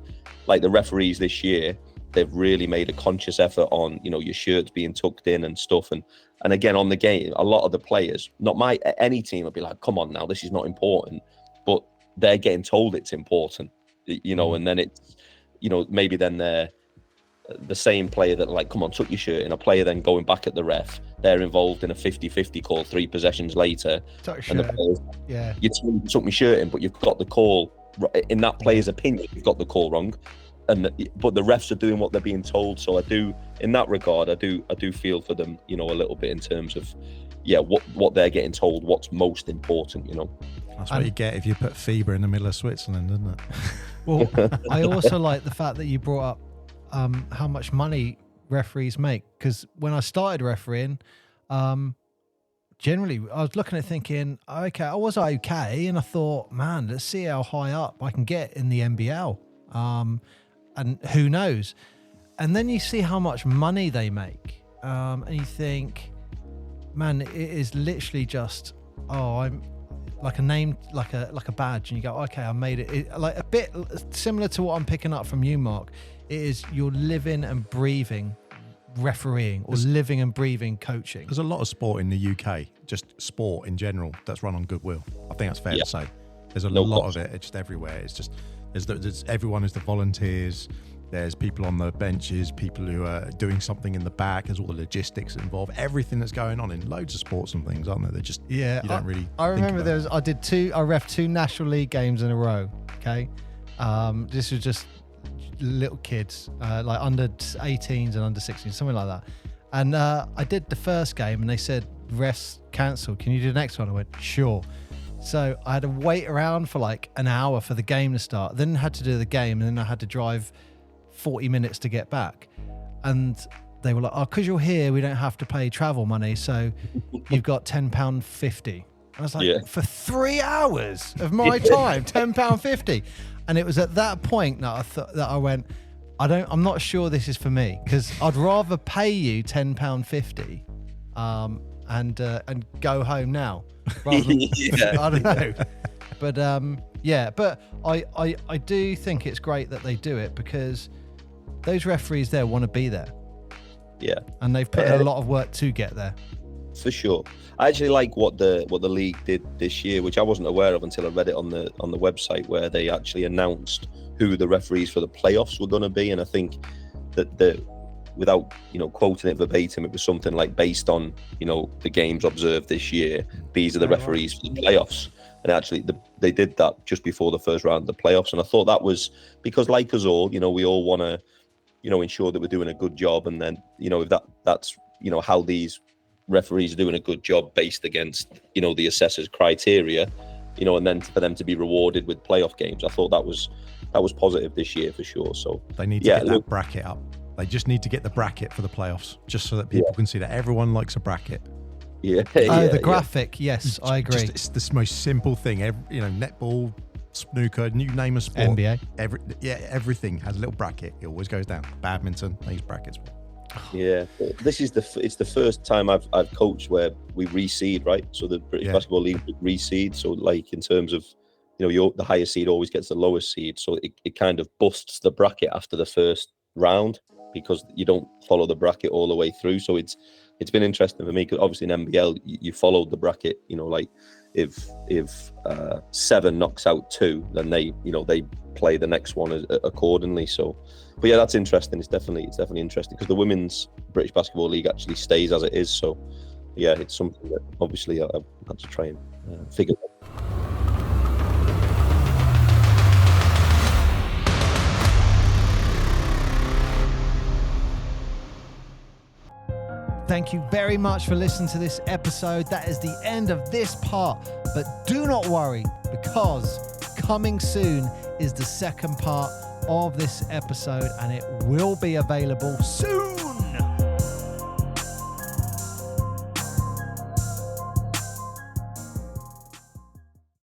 like the referees this year, they've really made a conscious effort on, you know, your shirts being tucked in and stuff. And again, on the game, a lot of the players, any team would be like, come on now, this is not important, but they're getting told it's important, you know, and then it's, you know, maybe then they're the same player that like, come on, tuck your shirt in, a player then going back at the ref, they're involved in a 50-50 call 3 possessions later. And the players, you took my shirt in, but you've got the call, in that player's opinion, you've got the call wrong. But the refs are doing what they're being told. So I do, in that regard, I do feel for them, you know, a little bit in terms of, what they're getting told, what's most important, you know. That's what you get if you put FIBA in the middle of Switzerland, isn't it? Well, I also like the fact that you brought up how much money referees make, because when I started refereeing, generally I was looking at thinking, okay, I was okay, and I thought, man, let's see how high up I can get in the NBL, and who knows. And then you see how much money they make, and you think, man, it is literally just, I'm like a name, like a badge, and you go, okay, I made it. Like a bit similar to what I'm picking up from you, Mark. It is, you're living and breathing refereeing, or living and breathing coaching. There's a lot of sport in the UK, just sport in general, that's run on goodwill. I think that's fair to say. There's a lot of it. It's just everywhere. It's just there's everyone is the volunteers. There's people on the benches, people who are doing something in the back. There's all the logistics involved, everything that's going on in loads of sports and things, aren't there? They're just, you don't really. I remember I ref 2 National League games in a row. Okay. This was just little kids, like under 18s and under 16s, something like that. And I did the first game and they said, refs cancelled. Can you do the next one? I went, sure. So I had to wait around for like an hour for the game to start. Then I had to do the game, and then I had to drive 40 minutes to get back. And they were like, oh, because you're here, we don't have to pay travel money, so you've got £10.50. I was like, for 3 hours of my time, £10.50. And it was at that point that I thought, that I went, I'm not sure this is for me, because I'd rather pay you £10.50 and go home now, rather than, I don't know. But but I do think it's great that they do it, because those referees there want to be there. Yeah. And they've put in a lot of work to get there. For sure. I actually like what the league did this year, which I wasn't aware of until I read it on the website, where they actually announced who the referees for the playoffs were going to be. And I think that without quoting it verbatim, it was something like, based on the games observed this year, these are the referees for the playoffs. And actually they did that just before the first round of the playoffs. And I thought that was because, like us all, we all want to ensure that we're doing a good job. And then if that's how these referees are doing a good job based against the assessors' criteria, and then for them to be rewarded with playoff games, I thought that was positive this year for sure. So they need to get that bracket up. They just need to get the bracket for the playoffs, just so that people can see that everyone likes a bracket. The graphic, yes, I agree. It's the most simple thing. Netball, snooker, you name a sport. NBA. Everything has a little bracket. It always goes down. Badminton, these brackets. Yeah, this is it's the first time I've coached where we reseed, right? So the British Basketball League reseed. So like in terms of the highest seed always gets the lowest seed. So it kind of busts the bracket after the first round, because you don't follow the bracket all the way through. So it's been interesting for me, because obviously in NBL you followed the bracket. Like if 7 knocks out 2, then they play the next one accordingly. So, but yeah, that's interesting. It's definitely interesting, because the Women's British Basketball League actually stays as it is. So yeah, it's something that obviously I've had to try and figure out. Thank you very much for listening to this episode. That is the end of this part, but do not worry, because coming soon is the second part of this episode, and it will be available soon.